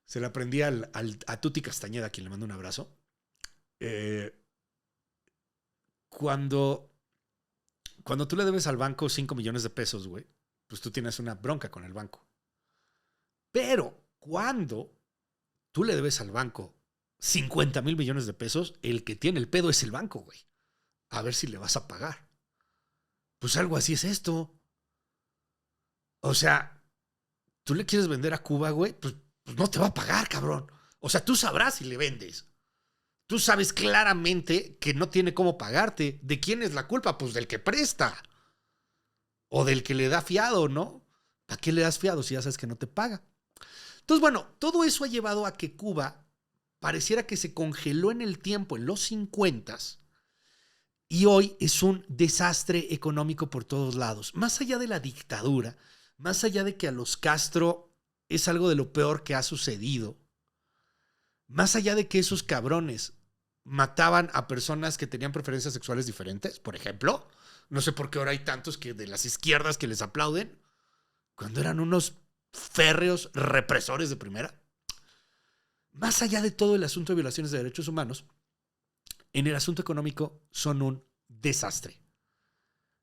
se la aprendí a Tuti Castañeda, a quien le mando un abrazo, cuando tú le debes al banco 5 millones de pesos, güey, pues tú tienes una bronca con el banco. Pero cuando tú le debes al banco 50,000 millones de pesos, el que tiene el pedo es el banco, güey. A ver si le vas a pagar. Pues algo así es esto. O sea, tú le quieres vender a Cuba, güey, pues no te va a pagar, cabrón. O sea, tú sabrás si le vendes. Tú sabes claramente que no tiene cómo pagarte. ¿De quién es la culpa? Pues del que presta. O del que le da fiado, ¿no? ¿Para qué le das fiado si ya sabes que no te paga? Entonces, bueno, todo eso ha llevado a que Cuba pareciera que se congeló en el tiempo, en los 50s, y hoy es un desastre económico por todos lados. Más allá de la dictadura, más allá de que a los Castro es algo de lo peor que ha sucedido, más allá de que esos cabrones mataban a personas que tenían preferencias sexuales diferentes, por ejemplo, no sé por qué ahora hay tantos que de las izquierdas que les aplauden, cuando eran unos férreos represores de primera. Más allá de todo el asunto de violaciones de derechos humanos, en el asunto económico son un desastre.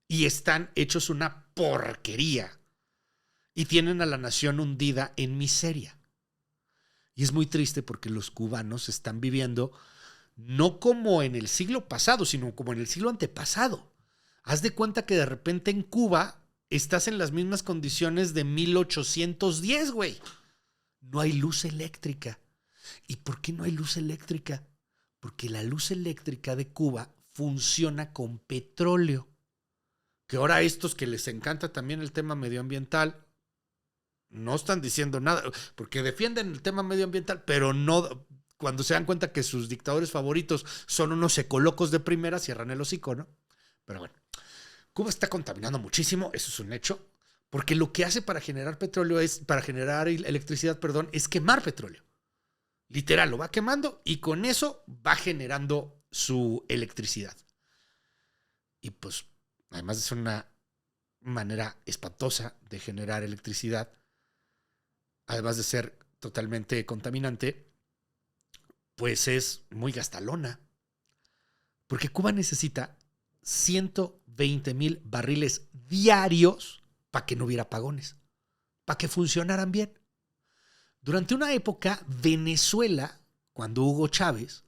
Y están hechos una porquería. Y tienen a la nación hundida en miseria. Y es muy triste porque los cubanos están viviendo no como en el siglo pasado, sino como en el siglo antepasado. Haz de cuenta que de repente en Cuba estás en las mismas condiciones de 1810, güey. No hay luz eléctrica. ¿Y por qué no hay luz eléctrica? Porque la luz eléctrica de Cuba funciona con petróleo. Que ahora a estos que les encanta también el tema medioambiental no están diciendo nada, porque defienden el tema medioambiental, pero no, cuando se dan cuenta que sus dictadores favoritos son unos ecolocos de primera, cierran el hocico, ¿no? Pero bueno, Cuba está contaminando muchísimo, eso es un hecho, porque lo que hace para generar petróleo para generar electricidad, es quemar petróleo. Literal, lo va quemando y con eso va generando su electricidad. Y pues, además es una manera espantosa de generar electricidad, además de ser totalmente contaminante, pues es muy gastalona. Porque Cuba necesita 120,000 barriles diarios para que no hubiera apagones, para que funcionaran bien. Durante una época, Venezuela, cuando Hugo Chávez,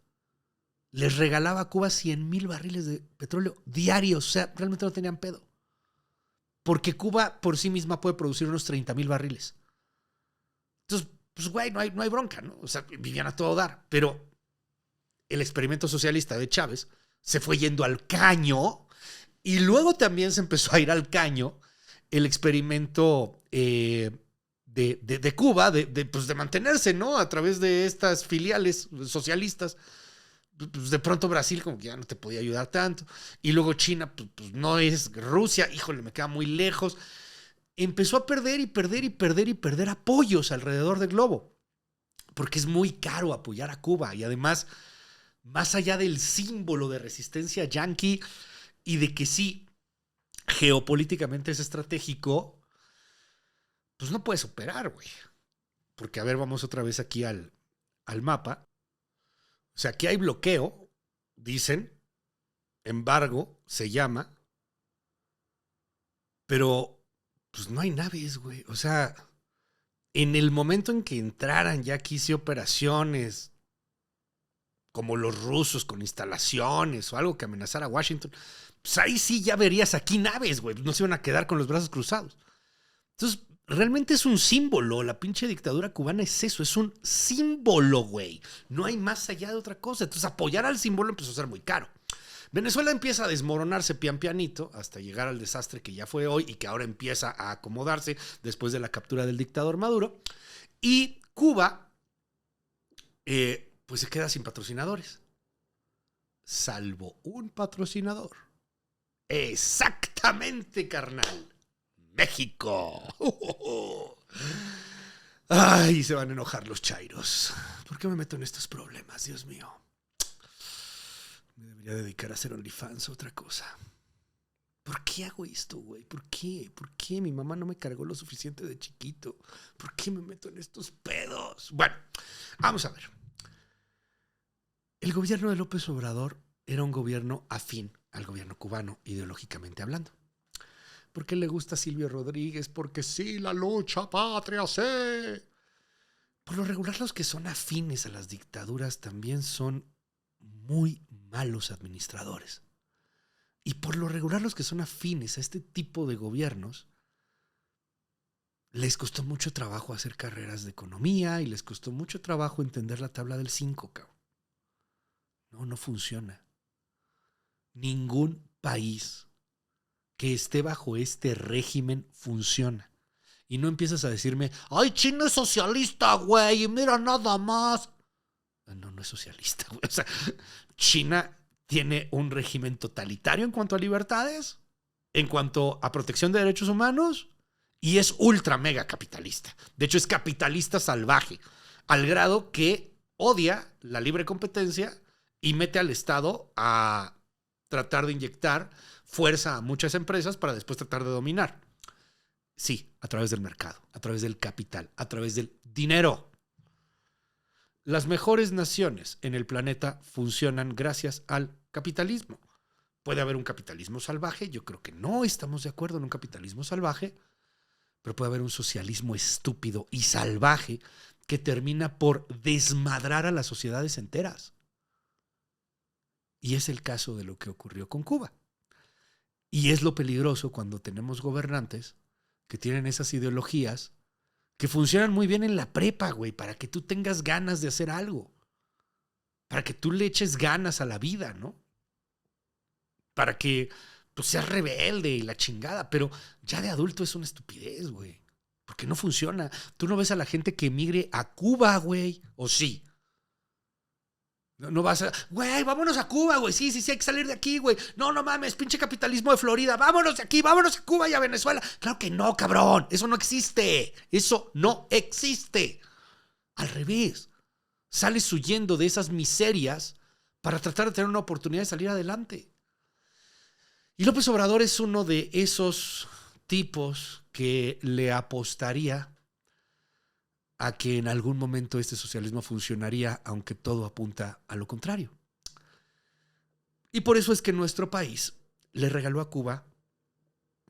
les regalaba a Cuba 100,000 barriles de petróleo diarios. O sea, realmente no tenían pedo. porque Cuba por sí misma puede producir unos 30,000 barriles. Entonces, pues güey, no hay bronca, ¿no? O sea, vivían a todo dar. Pero el experimento socialista de Chávez se fue yendo al caño y luego también se empezó a ir al caño el experimento de Cuba, pues de mantenerse, ¿no? A través de estas filiales socialistas. Pues de pronto Brasil como que ya no te podía ayudar tanto. Y luego China, pues no es Rusia. Híjole, me queda muy lejos. Empezó a perder y perder y perder y perder apoyos alrededor del globo. Porque es muy caro apoyar a Cuba. Y además, más allá del símbolo de resistencia yanqui y de que sí, geopolíticamente es estratégico, pues no puedes operar, güey. Porque, a ver, vamos otra vez aquí al mapa. O sea, aquí hay bloqueo, dicen, embargo, se llama, pero pues no hay naves, güey. O sea, en el momento en que entraran ya aquí sí operaciones como los rusos con instalaciones o algo que amenazara a Washington, pues ahí sí ya verías aquí naves, güey. No se iban a quedar con los brazos cruzados. Entonces, realmente es un símbolo. La pinche dictadura cubana es eso, es un símbolo, güey. No hay más allá de otra cosa. Entonces, apoyar al símbolo empezó a ser muy caro. Venezuela empieza a desmoronarse pian pianito hasta llegar al desastre que ya fue hoy y que ahora empieza a acomodarse después de la captura del dictador Maduro. Y Cuba, pues se queda sin patrocinadores. Salvo un patrocinador. Exactamente, carnal. México. Ay, se van a enojar los chairos. ¿Por qué me meto en estos problemas, Dios mío? Me debería dedicar a hacer OnlyFans o otra cosa. ¿Por qué hago esto, güey? ¿Por qué? ¿Por qué? Mi mamá no me cargó lo suficiente de chiquito. ¿Por qué me meto en estos pedos? Bueno, vamos a ver. El gobierno de López Obrador era un gobierno afín al gobierno cubano, ideológicamente hablando. ¿Por qué le gusta a Silvio Rodríguez? Porque sí, la lucha patria, sí. Por lo regular, los que son afines a las dictaduras también son muy malos administradores. Y por lo regular, los que son afines a este tipo de gobiernos, les costó mucho trabajo hacer carreras de economía y les costó mucho trabajo entender la tabla del 5, cabrón. No funciona. Ningún país que esté bajo este régimen funciona. Y no empiezas a decirme, ¡ay, China es socialista, güey! Y mira nada más. No es socialista, güey. O sea, China tiene un régimen totalitario en cuanto a libertades, en cuanto a protección de derechos humanos, y es ultra mega capitalista. De hecho, es capitalista salvaje, al grado que odia la libre competencia y mete al Estado a tratar de inyectar fuerza a muchas empresas para después tratar de dominar. Sí, a través del mercado, a través del capital, a través del dinero. Las mejores naciones en el planeta funcionan gracias al capitalismo. ¿Puede haber un capitalismo salvaje? Yo creo que no estamos de acuerdo en un capitalismo salvaje, pero puede haber un socialismo estúpido y salvaje que termina por desmadrar a las sociedades enteras. Y es el caso de lo que ocurrió con Cuba. Y es lo peligroso cuando tenemos gobernantes que tienen esas ideologías que funcionan muy bien en la prepa, güey, para que tú tengas ganas de hacer algo. Para que tú le eches ganas a la vida, ¿no? Para que pues, seas rebelde y la chingada. Pero ya de adulto es una estupidez, güey. Porque no funciona. Tú no ves a la gente que emigre a Cuba, güey. ¿O sí? No vas a... Güey, vámonos a Cuba, güey. Sí, hay que salir de aquí, güey. No mames, pinche capitalismo de Florida. Vámonos de aquí, vámonos a Cuba y a Venezuela. Claro que no, cabrón. Eso no existe. Eso no existe. Al revés. Sales huyendo de esas miserias para tratar de tener una oportunidad de salir adelante. Y López Obrador es uno de esos tipos que le apostaría a que en algún momento este socialismo funcionaría, aunque todo apunta a lo contrario. Y por eso es que nuestro país le regaló a Cuba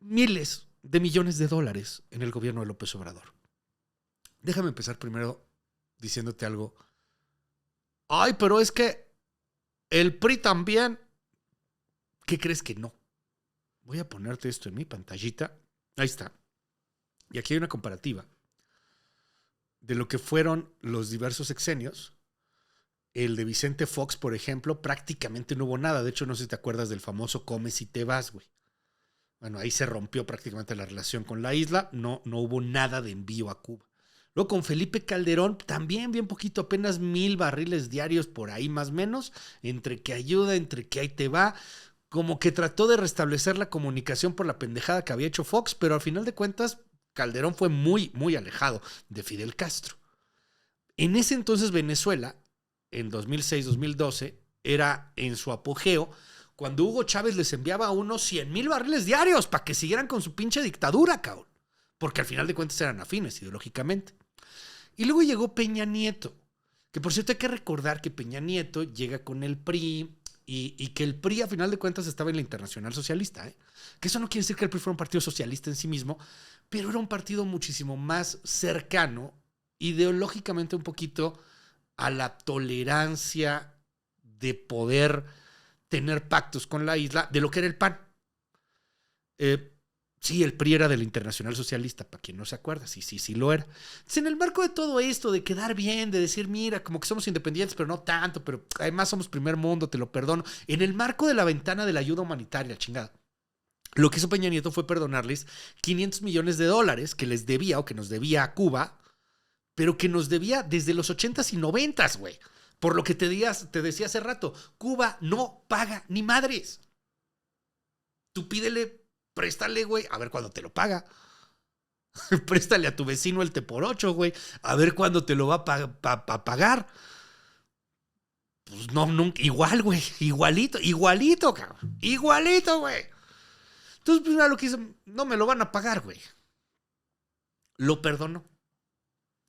miles de millones de dólares en el gobierno de López Obrador. Déjame empezar primero diciéndote algo. Ay, pero es que el PRI también. ¿Qué crees que no? Voy a ponerte esto en mi pantallita Ahí está. Y aquí hay una comparativa de lo que fueron los diversos sexenios. El de Vicente Fox, por ejemplo, prácticamente no hubo nada. De hecho, no sé si te acuerdas del famoso Comes y te vas, güey. Bueno, ahí se rompió prácticamente la relación con la isla. No hubo nada de envío a Cuba. Luego con Felipe Calderón, también bien poquito, apenas 1,000 barriles diarios por ahí más o menos. Entre que ayuda, entre que ahí te va. Como que trató de restablecer la comunicación por la pendejada que había hecho Fox, pero al final de cuentas, Calderón fue muy, muy alejado de Fidel Castro. En ese entonces Venezuela, en 2006-2012, era en su apogeo, cuando Hugo Chávez les enviaba unos 100,000 barriles diarios para que siguieran con su pinche dictadura, cabrón. Porque al final de cuentas eran afines ideológicamente. Y luego llegó Peña Nieto, que por cierto hay que recordar que Peña Nieto llega con el PRI y que el PRI a final de cuentas estaba en la Internacional Socialista. Que eso no quiere decir que el PRI fuera un partido socialista en sí mismo, pero era un partido muchísimo más cercano, ideológicamente un poquito a la tolerancia de poder tener pactos con la isla de lo que era el PAN. Sí, el PRI era de la Internacional Socialista, para quien no se acuerda, sí lo era. Entonces, en el marco de todo esto, de quedar bien, de decir, mira, como que somos independientes, pero no tanto, pero además somos primer mundo, te lo perdono, en el marco de la ventana de la ayuda humanitaria, chingada, lo que hizo Peña Nieto fue perdonarles $500 millones que les debía o que nos debía a Cuba, pero que nos debía desde los 80s y 90s, güey. Por lo que te decía hace rato, Cuba no paga ni madres. Tú pídele, préstale, güey, a ver cuándo te lo paga. Préstale a tu vecino el T-por-8, güey, a ver cuándo te lo va a pagar. Pues no, nunca, igual, güey, igualito, cabrón, igualito, güey. Entonces, pues, lo que hizo, no me lo van a pagar, güey. Lo perdonó.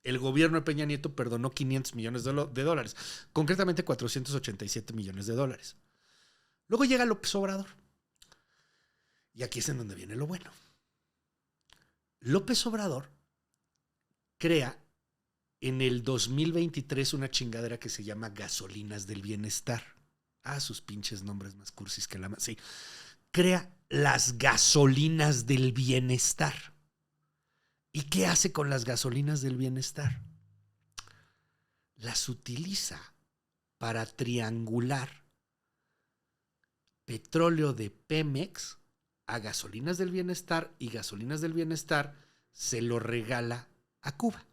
El gobierno de Peña Nieto perdonó $500 millones de dólares, concretamente $487 millones de dólares. Luego llega López Obrador. Y aquí es en donde viene lo bueno. López Obrador crea en el 2023 una chingadera que se llama Gasolinas del Bienestar. Sus pinches nombres más cursis que la más. Sí. Crea las gasolinas del bienestar. ¿Y qué hace con las gasolinas del bienestar? Las utiliza para triangular petróleo de Pemex a gasolinas del bienestar, y gasolinas del bienestar se lo regala a Cuba.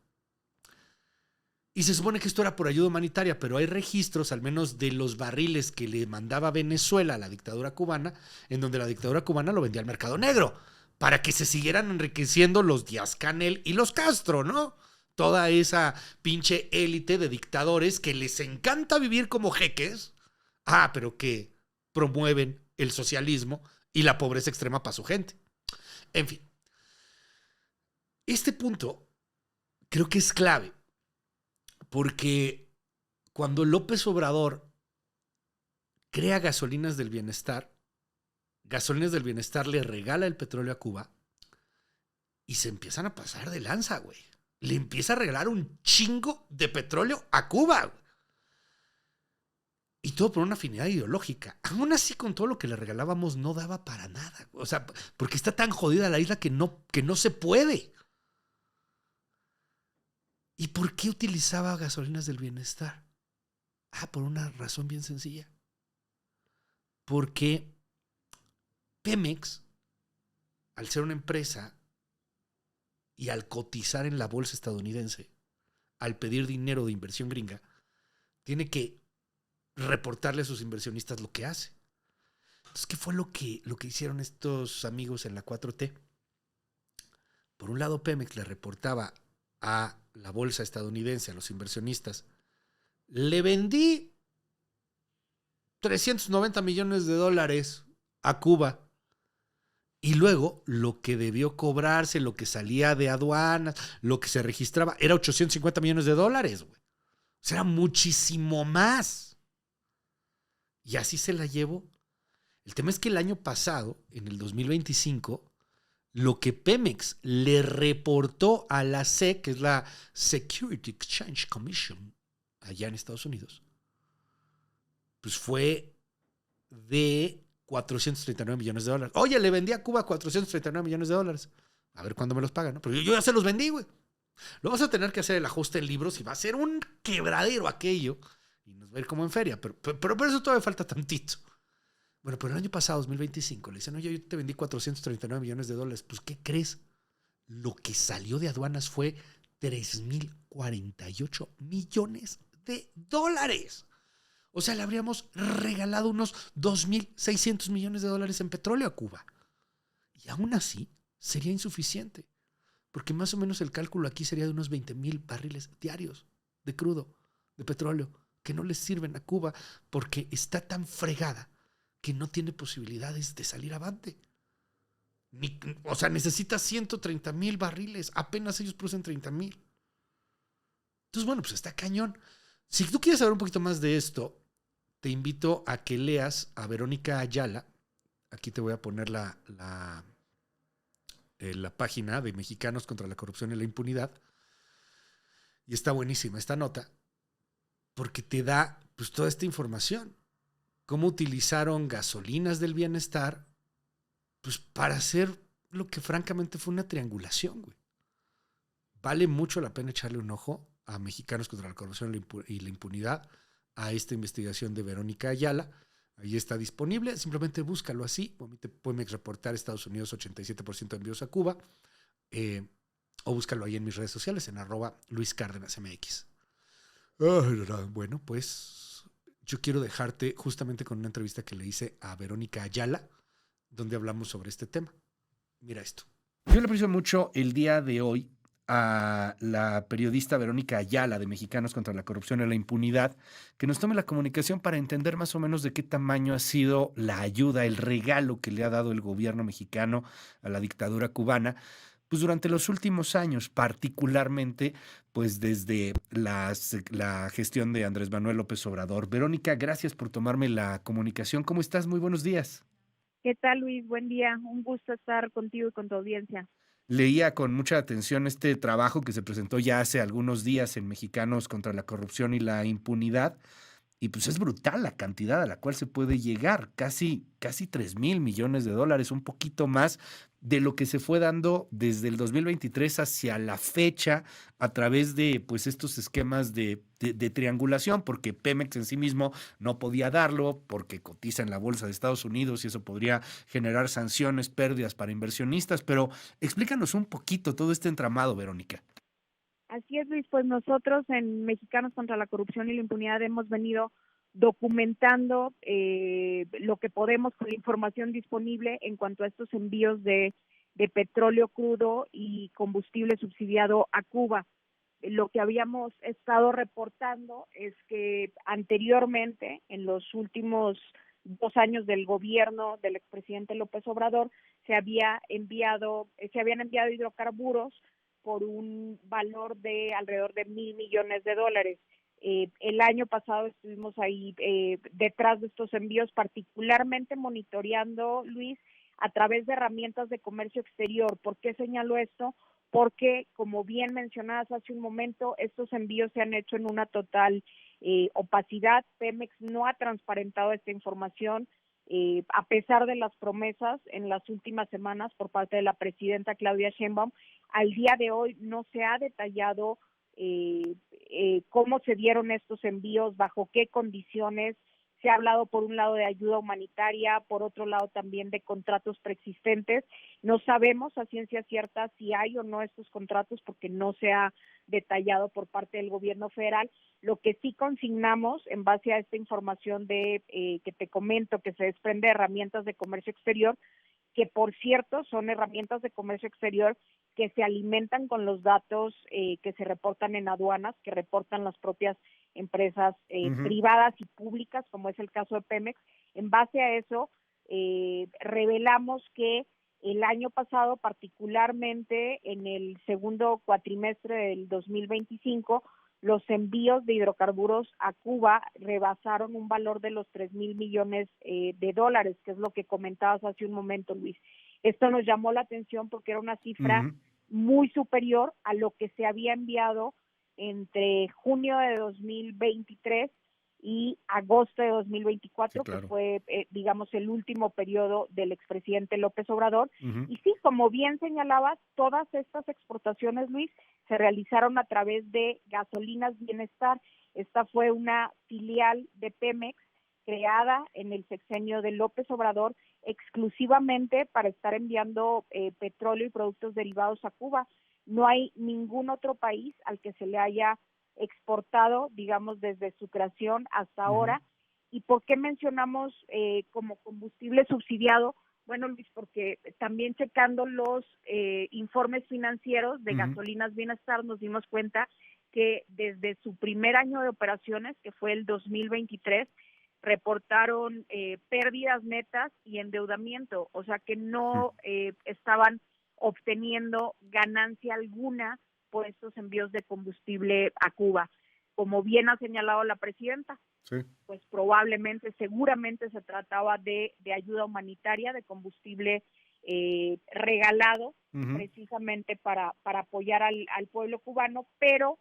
Y se supone que esto era por ayuda humanitaria, pero hay registros, al menos de los barriles que le mandaba Venezuela a la dictadura cubana, en donde la dictadura cubana lo vendía al mercado negro, para que se siguieran enriqueciendo los Díaz-Canel y los Castro, ¿no? Toda esa pinche élite de dictadores que les encanta vivir como jeques, pero que promueven el socialismo y la pobreza extrema para su gente. En fin, este punto creo que es clave, porque cuando López Obrador crea Gasolinas del Bienestar le regala el petróleo a Cuba y se empiezan a pasar de lanza, güey. Le empieza a regalar un chingo de petróleo a Cuba, güey. Y todo por una afinidad ideológica. Aún así, con todo lo que le regalábamos, no daba para nada. O sea, porque está tan jodida la isla que no se puede. ¿Y por qué utilizaba Gasolinas del Bienestar? Por una razón bien sencilla. Porque Pemex, al ser una empresa y al cotizar en la bolsa estadounidense, al pedir dinero de inversión gringa, tiene que reportarle a sus inversionistas lo que hace. Entonces, ¿qué fue lo que hicieron estos amigos en la 4T? Por un lado, Pemex le reportaba a la bolsa estadounidense, a los inversionistas, le vendí $390 millones a Cuba. Y luego, lo que debió cobrarse, lo que salía de aduanas, lo que se registraba, era $850 millones, güey. O sea, era muchísimo más. Y así se la llevó. El tema es que el año pasado, en el 2025, lo que Pemex le reportó a la SEC, que es la Security Exchange Commission, allá en Estados Unidos, pues fue de $439 millones. Oye, le vendí a Cuba $439 millones. A ver cuándo me los pagan, ¿no? Pero yo ya se los vendí, güey. Lo vas a tener que hacer el ajuste en libros y va a ser un quebradero aquello. Y nos va a ir como en feria. Pero por eso todavía falta tantito. Bueno, pero el año pasado, 2025, le dicen, oye, yo te vendí $439 millones. Pues, ¿qué crees? Lo que salió de aduanas fue $3,048 millones. O sea, le habríamos regalado unos $2,600 millones en petróleo a Cuba. Y aún así, sería insuficiente. Porque más o menos el cálculo aquí sería de unos 20,000 barriles diarios de crudo, de petróleo, que no les sirven a Cuba porque está tan fregada que no tiene posibilidades de salir avante. O sea, necesita 130,000 barriles. Apenas ellos producen 30,000. Entonces, bueno, pues está cañón. Si tú quieres saber un poquito más de esto, te invito a que leas a Verónica Ayala. Aquí te voy a poner la página de Mexicanos contra la Corrupción y la Impunidad. Y está buenísima esta nota porque te da pues toda esta información. Cómo utilizaron gasolinas del bienestar pues para hacer lo que francamente fue una triangulación, güey. Vale mucho la pena echarle un ojo a Mexicanos contra la Corrupción y la Impunidad, a esta investigación de Verónica Ayala. Ahí está disponible, simplemente búscalo así. Pemex reportar Estados Unidos 87% de envíos a Cuba, o búscalo ahí en mis redes sociales en @LuisCárdenasMX. Bueno, pues yo quiero dejarte justamente con una entrevista que le hice a Verónica Ayala, donde hablamos sobre este tema. Mira esto. Yo le aprecio mucho el día de hoy a la periodista Verónica Ayala de Mexicanos contra la Corrupción y la Impunidad, que nos tome la comunicación para entender más o menos de qué tamaño ha sido la ayuda, el regalo que le ha dado el gobierno mexicano a la dictadura cubana, pues durante los últimos años, particularmente pues desde la gestión de Andrés Manuel López Obrador. Verónica, gracias por tomarme la comunicación. ¿Cómo estás? Muy buenos días. ¿Qué tal, Luis? Buen día. Un gusto estar contigo y con tu audiencia. Leía con mucha atención este trabajo que se presentó ya hace algunos días en Mexicanos contra la Corrupción y la Impunidad, y pues es brutal la cantidad a la cual se puede llegar, casi $3,000 millones, un poquito más de lo que se fue dando desde el 2023 hacia la fecha a través de pues estos esquemas de triangulación, porque Pemex en sí mismo no podía darlo porque cotiza en la bolsa de Estados Unidos y eso podría generar sanciones, pérdidas para inversionistas. Pero explícanos un poquito todo este entramado, Verónica. Así es, Luis, pues nosotros en Mexicanos contra la Corrupción y la Impunidad hemos venido documentando lo que podemos con la información disponible en cuanto a estos envíos de petróleo crudo y combustible subsidiado a Cuba. Lo que habíamos estado reportando es que anteriormente, en los últimos 2 años del gobierno del expresidente López Obrador, se habían enviado hidrocarburos por un valor de alrededor de $1,000 millones. El año pasado estuvimos ahí detrás de estos envíos, particularmente monitoreando, Luis, a través de herramientas de comercio exterior. ¿Por qué señalo esto? Porque, como bien mencionabas hace un momento, estos envíos se han hecho en una total opacidad. Pemex no ha transparentado esta información, a pesar de las promesas en las últimas semanas por parte de la presidenta Claudia Sheinbaum. Al día de hoy no se ha detallado cómo se dieron estos envíos, bajo qué condiciones. Se ha hablado por un lado de ayuda humanitaria, por otro lado también de contratos preexistentes. No sabemos a ciencia cierta si hay o no estos contratos porque no se ha detallado por parte del gobierno federal. Lo que sí consignamos en base a esta información que te comento, que se desprende de herramientas de comercio exterior, que por cierto son herramientas de comercio exterior que se alimentan con los datos que se reportan en aduanas, que reportan las propias empresas privadas y públicas, como es el caso de Pemex. En base a eso, revelamos que el año pasado, particularmente en el segundo cuatrimestre del 2025, los envíos de hidrocarburos a Cuba rebasaron un valor de los $3,000 millones, que es lo que comentabas hace un momento, Luis. Esto nos llamó la atención porque era una cifra muy superior a lo que se había enviado entre junio de 2023 y agosto de 2024, Sí, claro. que fue, digamos, el último periodo del expresidente López Obrador. Ujú. Y sí, como bien señalabas, todas estas exportaciones, Luis, se realizaron a través de Gasolinas Bienestar. Esta fue una filial de Pemex creada en el sexenio de López Obrador exclusivamente para estar enviando petróleo y productos derivados a Cuba. No hay ningún otro país al que se le haya exportado, digamos, desde su creación hasta ahora. ¿Y por qué mencionamos como combustible subsidiado? Bueno, Luis, porque también checando los informes financieros de Gasolinas Bienestar nos dimos cuenta que desde su primer año de operaciones, que fue el 2023, reportaron pérdidas netas y endeudamiento, o sea que no estaban obteniendo ganancia alguna por estos envíos de combustible a Cuba. Como bien ha señalado la presidenta, Sí. pues probablemente, seguramente se trataba de ayuda humanitaria, de combustible regalado, precisamente para apoyar al pueblo cubano, pero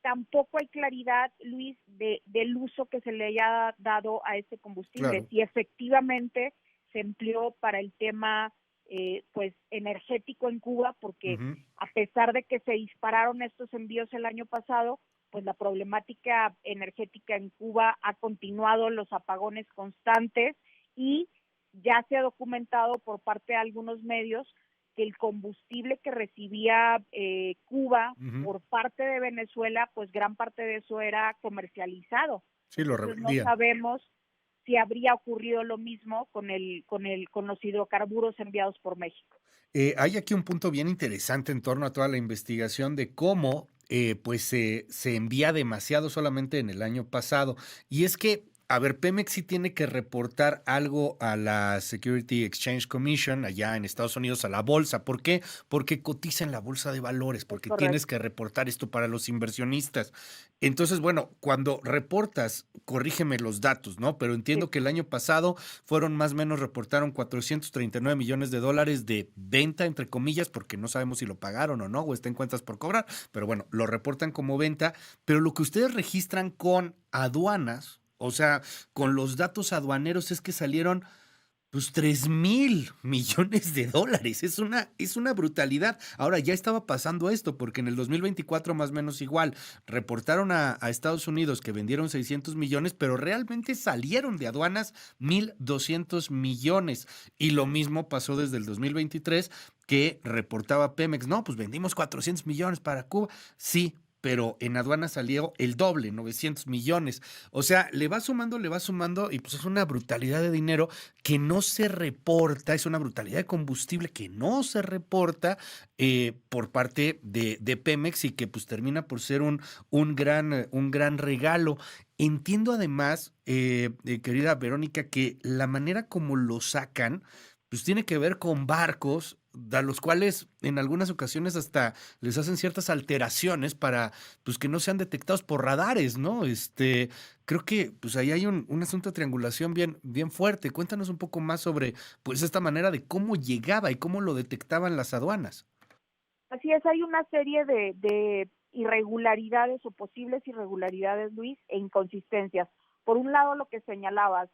tampoco hay claridad, Luis, del uso que se le haya dado a este combustible. Claro. Si efectivamente se empleó para el tema pues energético en Cuba, porque a pesar de que se dispararon estos envíos el año pasado, pues la problemática energética en Cuba ha continuado, los apagones constantes, y ya se ha documentado por parte de algunos medios que el combustible que recibía Cuba por parte de Venezuela, pues gran parte de eso era comercializado. Sí, lo Entonces no revendían. sabemos si habría ocurrido lo mismo con los hidrocarburos enviados por México. Hay aquí un punto bien interesante en torno a toda la investigación de cómo pues se envía demasiado solamente en el año pasado. Y es que, a ver, Pemex sí tiene que reportar algo a la Security Exchange Commission allá en Estados Unidos, a la bolsa. ¿Por qué? Porque cotiza en la bolsa de valores, porque tienes que reportar esto para los inversionistas. Entonces, bueno, cuando reportas, corrígeme los datos, ¿no? Pero entiendo que el año pasado fueron más o menos, reportaron 439 millones de dólares de venta, entre comillas, porque no sabemos si lo pagaron o no, o está en cuentas por cobrar, pero bueno, lo reportan como venta, pero lo que ustedes registran con aduanas, o sea, con los datos aduaneros, es que salieron pues 3,000 millones de dólares. Es una brutalidad. Ahora, ya estaba pasando esto, porque en el 2024 más o menos igual, reportaron a Estados Unidos que vendieron 600 millones, pero realmente salieron de aduanas 1,200 millones. Y lo mismo pasó desde el 2023, que reportaba Pemex, no, pues vendimos 400 millones para Cuba. Sí, pero en aduana salió el doble, 900 millones. O sea, le va sumando, y pues es una brutalidad de dinero que no se reporta, es una brutalidad de combustible que no se reporta por parte de Pemex, y que pues termina por ser un gran regalo. Entiendo además, querida Verónica, que la manera como lo sacan, pues tiene que ver con barcos a los cuales en algunas ocasiones hasta les hacen ciertas alteraciones para pues que no sean detectados por radares, ¿no? Creo que pues ahí hay un asunto de triangulación bien fuerte. Cuéntanos un poco más sobre pues esta manera de cómo llegaba y cómo lo detectaban las aduanas. Así es, hay una serie de irregularidades o posibles irregularidades, Luis, e inconsistencias. Por un lado, lo que señalabas,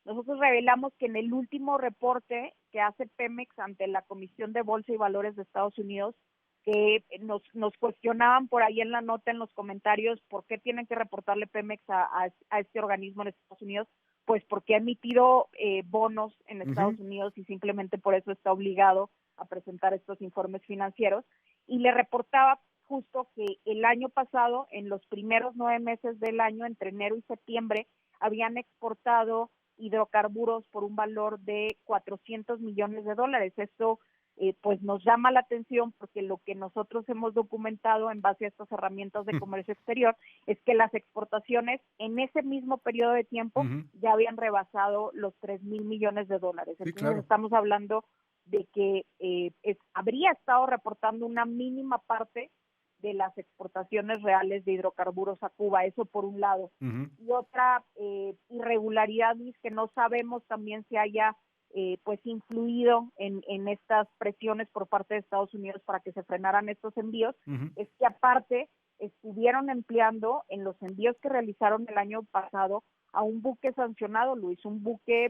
nosotros revelamos que en el último reporte que hace Pemex ante la Comisión de Bolsa y Valores de Estados Unidos, que nos cuestionaban por ahí en la nota, en los comentarios, por qué tienen que reportarle Pemex a este organismo en Estados Unidos, pues porque ha emitido bonos en Estados Unidos y simplemente por eso está obligado a presentar estos informes financieros. Y le reportaba justo que el año pasado, en los primeros 9 meses del año, entre enero y septiembre, habían exportado hidrocarburos por un valor de 400 millones de dólares. Esto pues nos llama la atención, porque lo que nosotros hemos documentado en base a estas herramientas de comercio exterior es que las exportaciones en ese mismo periodo de tiempo ya habían rebasado los 3,000 millones de dólares. Sí, Entonces claro. estamos hablando de que habría estado reportando una mínima parte de las exportaciones reales de hidrocarburos a Cuba, eso por un lado. Y otra irregularidad, Luis, que no sabemos también si haya pues influido en estas presiones por parte de Estados Unidos para que se frenaran estos envíos, es que aparte estuvieron empleando en los envíos que realizaron el año pasado a un buque sancionado, Luis, un buque,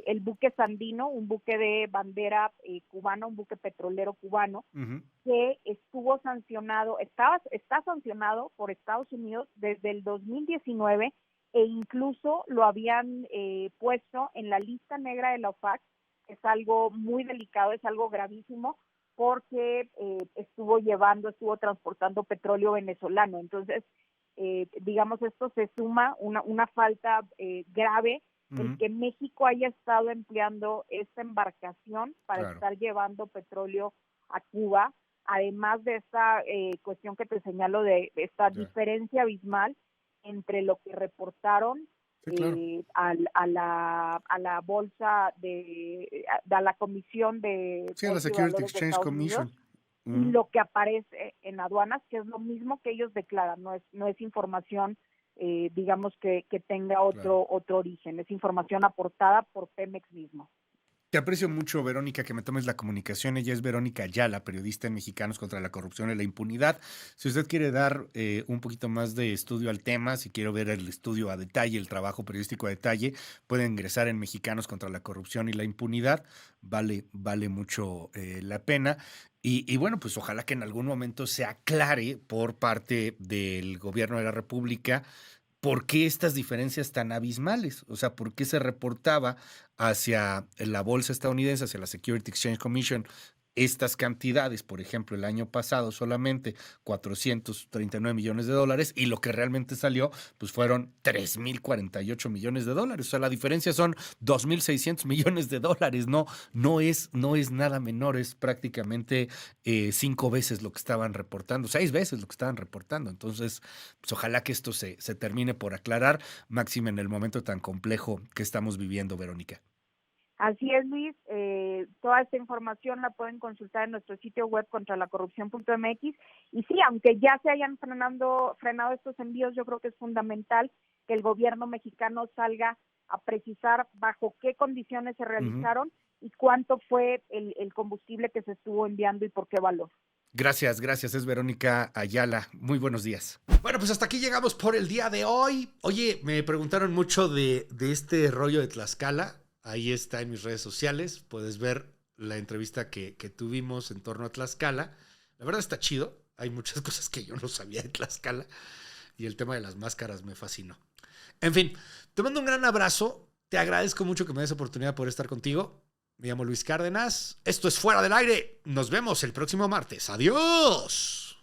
el buque Sandino, un buque de bandera cubana, un buque petrolero cubano, que estuvo sancionado, está sancionado por Estados Unidos desde el 2019 e incluso lo habían puesto en la lista negra de la OFAC. Es algo muy delicado, es algo gravísimo, porque estuvo transportando petróleo venezolano. Entonces, digamos, esto se suma una falta grave en que México haya estado empleando esta embarcación para estar llevando petróleo a Cuba, además de esta cuestión que te señalo de esta diferencia abismal entre lo que reportaron a la bolsa a la comisión de a la Securities Exchange Commission y lo que aparece en aduanas, que es lo mismo que ellos declaran, no es información digamos que tenga otro origen, es información aportada por Pemex mismo. Te aprecio mucho, Verónica, que me tomes la comunicación. Ella es Verónica Ayala, periodista en Mexicanos contra la Corrupción y la Impunidad. Si usted quiere dar un poquito más de estudio al tema, si quiere ver el estudio a detalle, el trabajo periodístico a detalle, puede ingresar en Mexicanos contra la Corrupción y la Impunidad. Vale mucho la pena. Y bueno, pues ojalá que en algún momento se aclare por parte del gobierno de la República ¿por qué estas diferencias tan abismales? O sea, ¿por qué se reportaba hacia la bolsa estadounidense, hacia la Securities Exchange Commission, estas cantidades? Por ejemplo, el año pasado solamente $439 millones y lo que realmente salió pues fueron $3,048 millones. O sea, la diferencia son $2,600 millones. No es nada menor, es prácticamente 5 veces lo que estaban reportando, 6 veces lo que estaban reportando. Entonces, pues ojalá que esto se termine por aclarar, máxime en el momento tan complejo que estamos viviendo, Verónica. Así es, Luis. Toda esta información la pueden consultar en nuestro sitio web contralacorrupción.mx. Y sí, aunque ya se hayan frenado estos envíos, yo creo que es fundamental que el gobierno mexicano salga a precisar bajo qué condiciones se realizaron y cuánto fue el combustible que se estuvo enviando y por qué valor. Gracias. Es Verónica Ayala. Muy buenos días. Bueno, pues hasta aquí llegamos por el día de hoy. Oye, me preguntaron mucho de este rollo de Tlaxcala. Ahí está en mis redes sociales. Puedes ver la entrevista que tuvimos en torno a Tlaxcala. La verdad está chido. Hay muchas cosas que yo no sabía de Tlaxcala. Y el tema de las máscaras me fascinó. En fin, te mando un gran abrazo. Te agradezco mucho que me des oportunidad por estar contigo. Me llamo Luis Cárdenas. Esto es Fuera del Aire. Nos vemos el próximo martes. ¡Adiós!